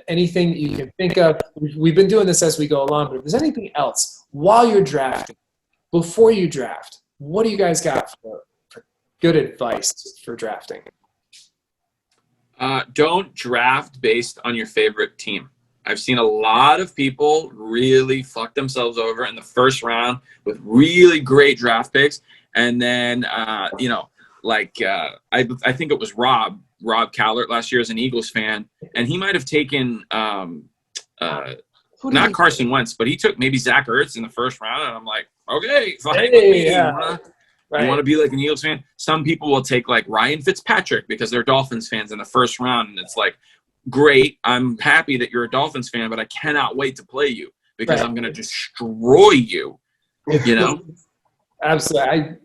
anything you can think of, we've been doing this as we go along, but if there's anything else while you're drafting, before you draft, what do you guys got for good advice for drafting? Don't draft based on your favorite team. I've seen a lot of people really fuck themselves over in the first round with really great draft picks. And then, I think it was Rob Callert last year as an Eagles fan. And he might have taken not Carson Wentz, but he took maybe Zach Ertz in the first round. And I'm like, okay, fine. Yeah. You want to be like an Eagles fan? Some people will take like Ryan Fitzpatrick because they're Dolphins fans in the first round. And it's like, great, I'm happy that you're a Dolphins fan, but I cannot wait to play you because I'm going to destroy you, you know? Absolutely.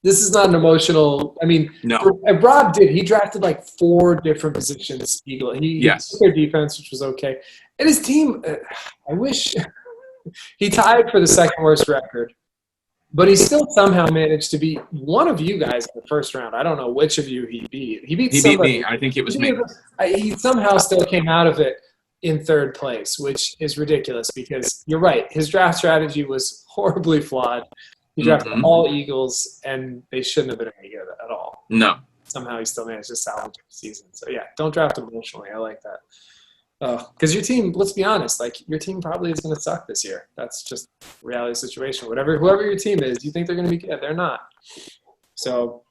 This is not an emotional – I mean, no. Rob did. He drafted like 4 different positions. He took their defense, which was okay. And his team, I wish – he tied for the second worst record. But he still somehow managed to beat one of you guys in the first round. I don't know which of you he beat. He beat me. I think it was me. He somehow still came out of it in 3rd place, which is ridiculous because you're right. His draft strategy was horribly flawed. He drafted all Eagles, and they shouldn't have been any good at all. No. somehow he still managed to salvage the season. So yeah, don't draft him emotionally. I like that. Because your team, let's be honest, like your team probably is going to suck this year. That's just reality of the situation. Whoever your team is, you think they're going to be good. They're not. So,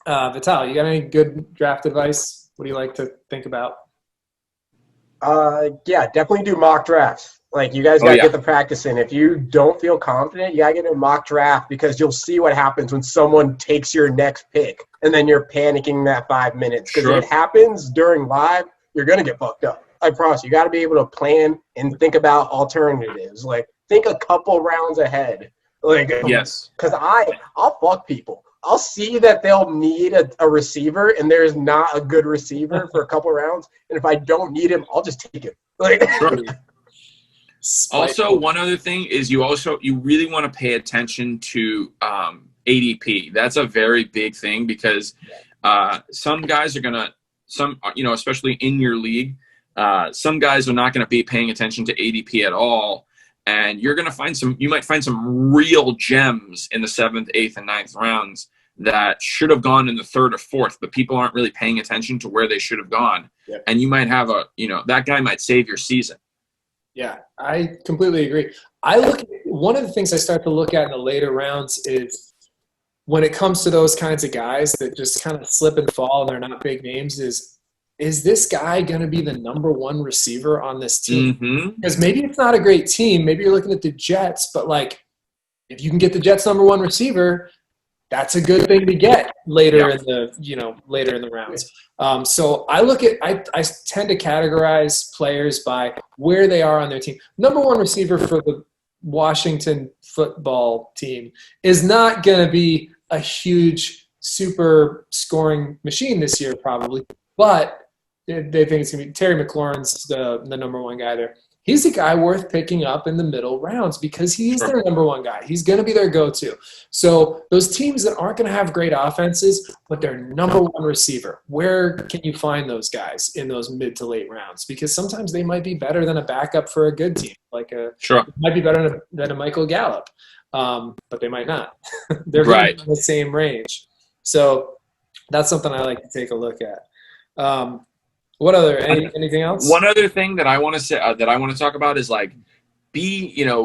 Vital, you got any good draft advice? What do you like to think about? Yeah, definitely do mock drafts. Like, you guys got to get the practice in. If you don't feel confident, you got to get a mock draft because you'll see what happens when someone takes your next pick and then you're panicking that 5 minutes. Because if it happens during live, you're going to get fucked up. I promise you got to be able to plan and think about alternatives. Like, think a couple rounds ahead. Like, yes. Because I'll fuck people. I'll see that they'll need a receiver, and there's not a good receiver for a couple rounds. And if I don't need him, I'll just take him. Like, also, one other thing is you really want to pay attention to ADP. That's a very big thing because some guys are gonna especially in your league. Some guys are not going to be paying attention to ADP at all, and you might find some real gems in the 7th, 8th, and 9th rounds that should have gone in the 3rd or 4th, but people aren't really paying attention to where they should have gone. Yep. And you might have that guy might save your season. Yeah, I completely agree. One of the things I start to look at in the later rounds is when it comes to those kinds of guys that just kind of slip and fall and they're not big names is this guy going to be the number one receiver on this team? Mm-hmm. Because maybe it's not a great team. Maybe you're looking at the Jets, but like if you can get the Jets number one receiver, that's a good thing to get later in the rounds. So I tend to categorize players by where they are on their team. Number one receiver for the Washington football team is not going to be a huge super scoring machine this year probably, but they think it's going to be Terry McLaurin's the number one guy there. He's a guy worth picking up in the middle rounds because he's their number one guy. He's going to be their go-to. So those teams that aren't going to have great offenses, but their number one receiver, where can you find those guys in those mid to late rounds? Because sometimes they might be better than a backup for a good team. Might be better than a Michael Gallup, but they might not. They're in the same range. So that's something I like to take a look at. What other anything else? One other thing that I want to say that I want to talk about is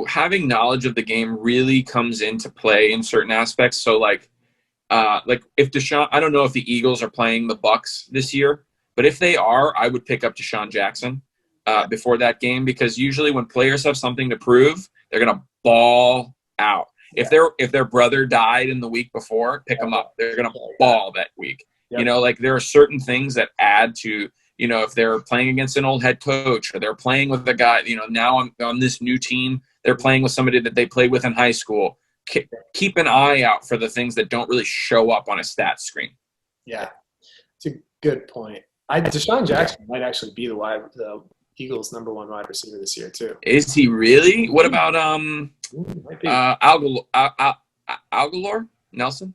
having knowledge of the game really comes into play in certain aspects. So like if Deshaun, I don't know if the Eagles are playing the Bucs this year, but if they are, I would pick up Deshaun Jackson before that game because usually when players have something to prove, they're gonna ball out. If their brother died in the week before, pick them up. They're gonna ball that week. Yep. There are certain things that add to. If they're playing against an old head coach or they're playing with a guy, now on this new team, they're playing with somebody that they played with in high school. Keep an eye out for the things that don't really show up on a stat screen. Yeah, it's a good point. Deshaun Jackson might actually be the Eagles' number one wide receiver this year too. Is he really? What about Aguilar? Nelson?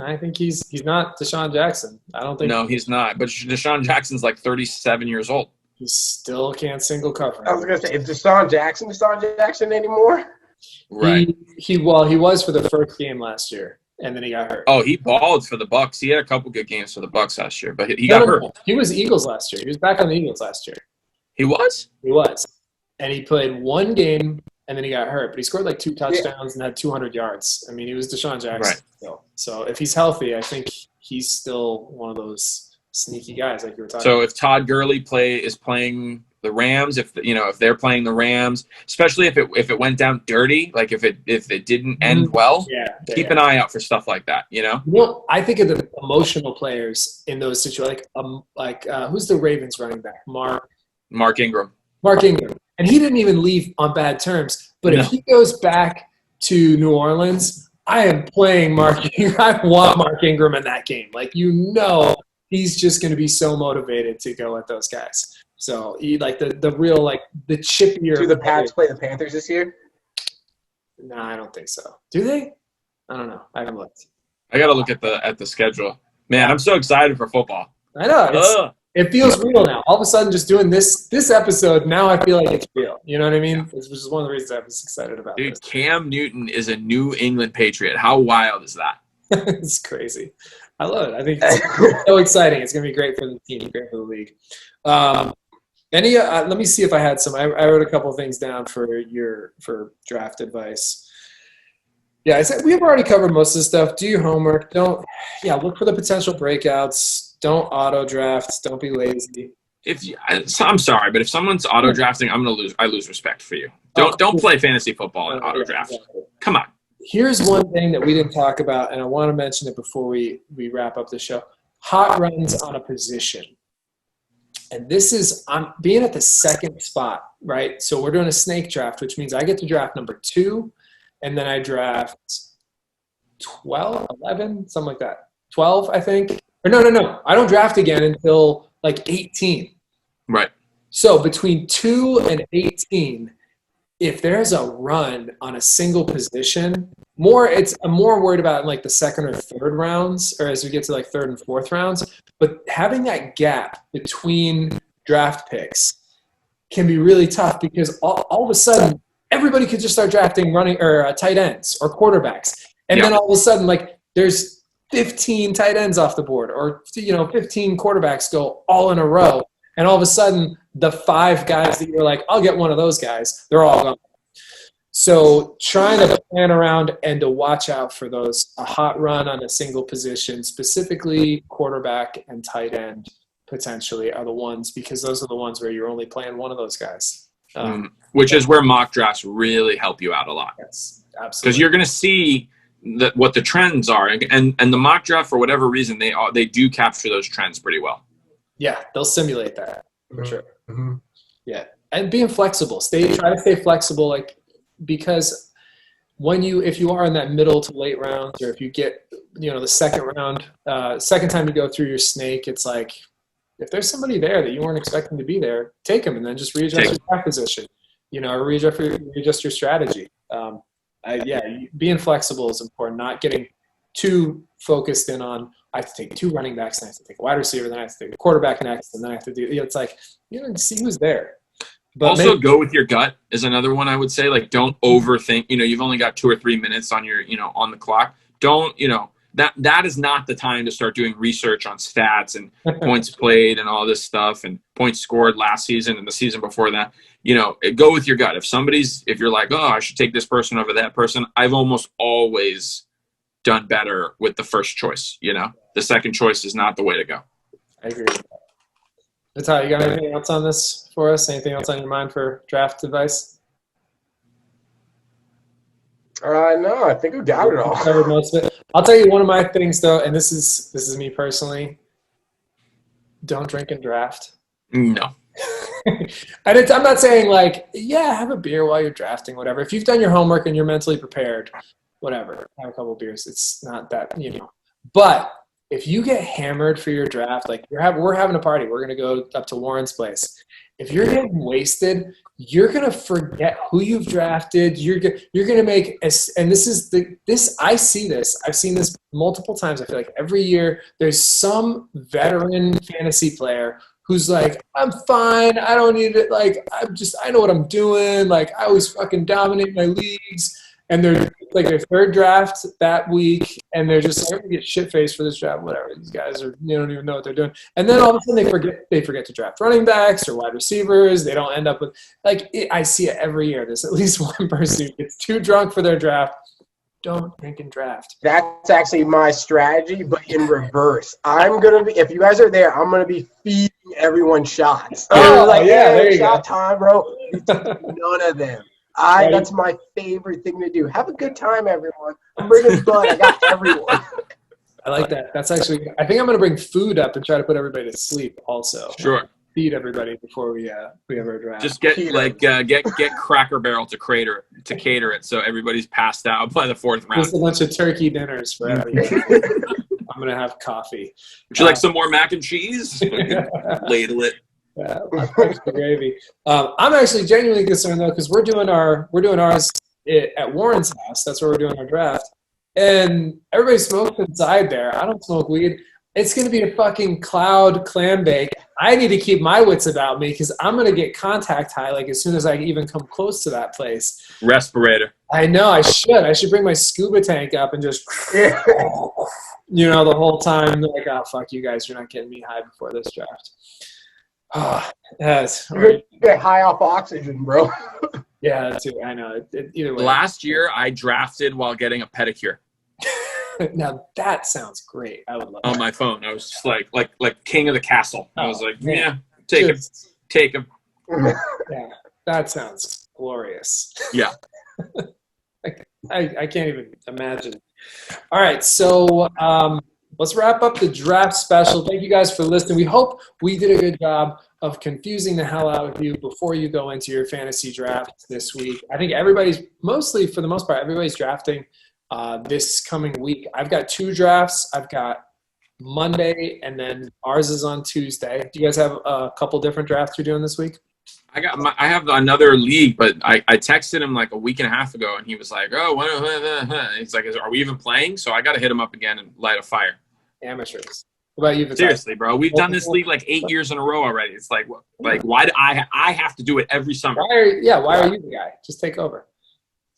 I think he's not Deshaun Jackson. I don't think. No, he's not. But Deshaun Jackson's like 37 years old. He still can't single cover. I was gonna say, is Deshaun Jackson anymore? Right. He was for the first game last year, and then he got hurt. Oh, he balled for the Bucs. He had a couple good games for the Bucs last year, but he got hurt. He was Eagles last year. He was back on the Eagles last year. He was? He was. And he played one game, and then he got hurt. But he scored like 2 touchdowns and had 200 yards. I mean, he was Deshaun Jackson still. So if he's healthy, I think he's still one of those sneaky guys like you were talking about. So if Todd Gurley is playing the Rams, if they're playing the Rams, especially if it went down dirty, like if it didn't end well, keep an eye out for stuff like that. Well, I think of the emotional players in those situations, like who's the Ravens running back? Mark Ingram. And he didn't even leave on bad terms. But if he goes back to New Orleans, I am playing Mark Ingram. I want Mark Ingram in that game. He's just going to be so motivated to go at those guys. So he the real the chippier. Do the Pats play the Panthers this year? No, I don't think so. Do they? I don't know. I haven't looked. I got to look at the schedule. Man, I'm so excited for football. I know. It feels real now. All of a sudden, just doing this episode, now I feel like it's real. You know what I mean? Which is one of the reasons I was excited about this. Dude, Cam Newton is a New England Patriot. How wild is that? It's crazy. I love it. I think it's so exciting. It's going to be great for the team, great for the league. Let me see if I had some. I wrote a couple of things down for draft advice. Yeah, I said we've already covered most of the stuff. Do your homework. Look for the potential breakouts. Don't auto draft. Don't be lazy. I'm sorry, but if someone's auto drafting, I lose respect for you. Don't play fantasy football and auto draft. Exactly. Come on. Here's one thing that we didn't talk about, and I want to mention it before we wrap up the show. Hot runs on a position. And this is, I'm being at the second spot, right? So we're doing a snake draft, which means I get to draft number 2, and then I draft 12, 11, something like that. 12, I think. Or no. I don't draft again until like 18. Right. So between 2 and 18, if there's a run on a single position, I'm more worried about like the second or third rounds, or as we get to like third and fourth rounds. But having that gap between draft picks can be really tough because all of a sudden everybody could just start drafting running or tight ends or quarterbacks, and then all of a sudden like there's 15 tight ends off the board, or 15 quarterbacks go all in a row, and all of a sudden the 5 guys that you're like, I'll get one of those guys, they're all gone. So trying to plan around and to watch out for those, a hot run on a single position, specifically quarterback and tight end potentially are the ones, because those are the ones where you're only playing one of those guys. Which is where mock drafts really help you out a lot. Yes, absolutely. Because you're going to see what the trends are. And the mock draft, for whatever reason, they do capture those trends pretty well. Yeah, they'll simulate that for sure. Mm-hmm. Yeah, and being flexible. Try to stay flexible, like, because if you are in that middle to late rounds, or if you get the second round, second time you go through your snake, it's like if there's somebody there that you weren't expecting to be there, take them and then just readjust your draft position, or readjust your strategy. Being flexible is important. Not getting too focused in on, I have to take 2 running backs, and I have to take a wide receiver, then I have to take a quarterback next, and then I have to do. It's like see who's there. But also, go with your gut is another one I would say. Like, don't overthink. You've only got 2 or 3 minutes on your, on the clock. Don't, that is not the time to start doing research on stats and points played and all this stuff and points scored last season and the season before that. Go with your gut. If you're like, oh, I should take this person over that person, I've almost always done better with the first choice. The second choice is not the way to go. I agree with that. Natalia, you got anything else on this for us? Anything else on your mind for draft advice? No, I think we got it all. Covered most of it. I'll tell you one of my things though, and this is me personally. Don't drink and draft. No. And I'm not saying like, have a beer while you're drafting, whatever. If you've done your homework and you're mentally prepared, whatever, have a couple of beers. It's not that, But if you get hammered for your draft, like we're having a party, we're going to go up to Warren's place. If you're getting wasted, you're going to forget who you've drafted. You're going to make, and I see this. I've seen this multiple times. I feel like every year there's some veteran fantasy player who's like, I'm fine. I don't need it. Like, I know what I'm doing. Like, I always fucking dominate my leagues. And they're like their third draft that week, and they're just like, I'm gonna get shit faced for this draft. Whatever, these guys don't even know what they're doing. And then all of a sudden they forget to draft running backs or wide receivers. They don't end up with I see it every year. There's at least one person who gets too drunk for their draft. Don't drink and draft. That's actually my strategy, but in reverse. If you guys are there, I'm gonna be feeding everyone shots. There you shot go. Time, bro. None of them. That's my favorite thing to do. Have a good time, everyone. I'm bringing blood. I got everyone. I like that. That's actually. I think I'm going to bring food up and try to put everybody to sleep. Also, sure. Feed everybody before we have our draft. Just get Cracker Barrel to cater it, so everybody's passed out by the 4th round. Just a bunch of turkey dinners for everybody. I'm going to have coffee. Would you like some more mac and cheese? Ladle it. Yeah, gravy. I'm actually genuinely concerned though, because we're doing ours at Warren's house. That's where we're doing our draft, and everybody smokes inside there. I don't smoke weed. It's going to be a fucking cloud clam bake. I need to keep my wits about me because I'm going to get contact high like as soon as I even come close to that place. Respirator. I know. I should bring my scuba tank up and just. You know, the whole time, they're like, oh, fuck you guys, you're not getting me high before this draft. Oh, that's all right. Get high off oxygen, bro. Yeah, that too. I know. Either way. Last year, I drafted while getting a pedicure Now, that sounds great. I would love on that. my phone. I was just like king of the castle. I was like, man. yeah, take a. Yeah, that sounds glorious. Yeah. I can't even imagine. All right, so let's wrap up the draft special. Thank you guys for listening. We hope we did a good job of confusing the hell out of you before you go into your fantasy draft this week. I think everybody's mostly, for the most part, everybody's drafting this coming week. I've got 2 drafts. I've got Monday, and then ours is on Tuesday. Do you guys have a couple different drafts you're doing this week? I have another league, but I texted him like a week and a half ago, and he was like, "Oh, what?" He's like, "Are we even playing?" So I got to hit him up again and light a fire. Amateurs. What about you, Vital? Seriously, bro, we've done this league like 8 years in a row already. It's like why do I have to do it every summer? Why are you the guy? Just take over.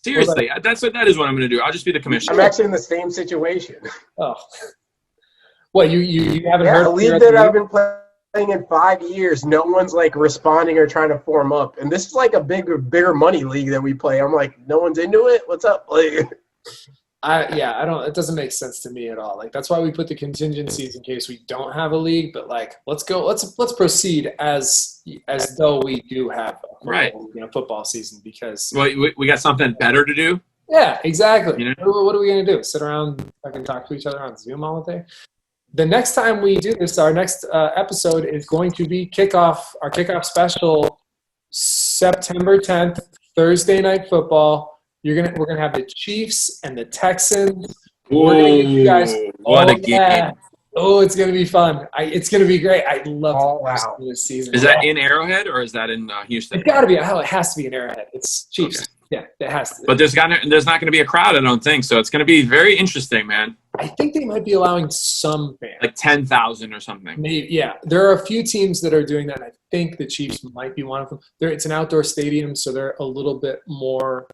Seriously, that is what I'm going to do. I'll just be the commissioner. I'm actually in the same situation. Oh, what you haven't Yeah, heard? a league that I've been playing in 5 years, no one's like responding or trying to form up, and this is like a bigger money league that we play. I'm like, no one's into it. What's up? Like, I don't. It doesn't make sense to me at all. Like that's why we put the contingencies in case we don't have a league. But like, let's go. Let's proceed as though we do have a football season because we got something better to do. Yeah, exactly. You know? What are we gonna do? Sit around, fucking talk to each other on Zoom all day? The next time we do this, our next episode is going to be our kickoff special, September 10th, Thursday night football. We're gonna have the Chiefs and the Texans. We're gonna give you guys what a game! Oh, it's gonna be fun. It's gonna be great. I love this season. Is that in Arrowhead or is that in Houston? It's got to be. Hell, it has to be in Arrowhead. It's Chiefs. Okay. Yeah, it has to. But there's not going to be a crowd, I don't think. So it's going to be very interesting, man. I think they might be allowing some fans. Like 10,000 or something. Maybe, yeah. There are a few teams that are doing that, and I think the Chiefs might be one of them. It's an outdoor stadium, so they're a little bit more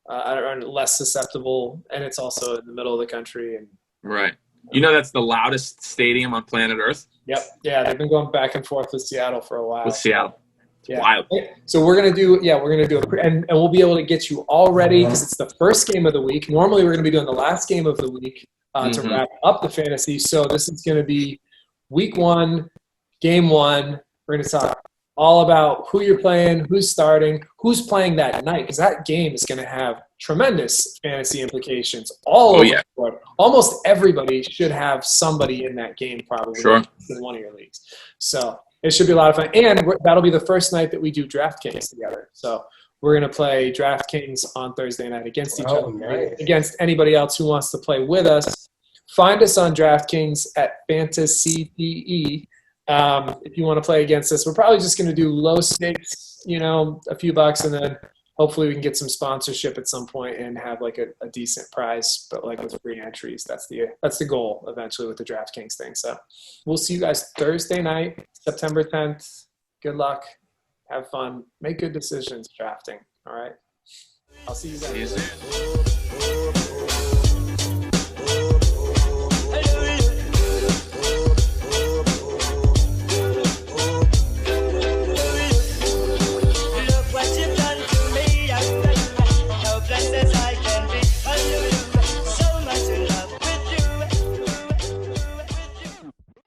less susceptible, and it's also in the middle of the country. And right. You know that's the loudest stadium on planet Earth? Yep. Yeah, they've been going back and forth with Seattle for a while. With Seattle. Yeah. Wild. So we're gonna do and we'll be able to get you all ready because it's the first game of the week. Normally we're gonna be doing the last game of the week to wrap up the fantasy. So this is gonna be week 1, game 1. We're gonna talk all about who you're playing, who's starting, who's playing that night, because that game is gonna have tremendous fantasy implications all over the board. Almost everybody should have somebody in that game probably in one of your leagues. So it should be a lot of fun. And that'll be the first night that we do DraftKings together. So we're going to play DraftKings on Thursday night against each other, nice. Against anybody else who wants to play with us. Find us on DraftKings at FantaCTE. If you want to play against us, we're probably just going to do low stakes, a few bucks, and then hopefully we can get some sponsorship at some point and have like a decent prize, but like with free entries. That's the goal eventually with the DraftKings thing. So we'll see you guys Thursday night, September 10th. Good luck. Have fun. Make good decisions drafting. All right. I'll see you guys.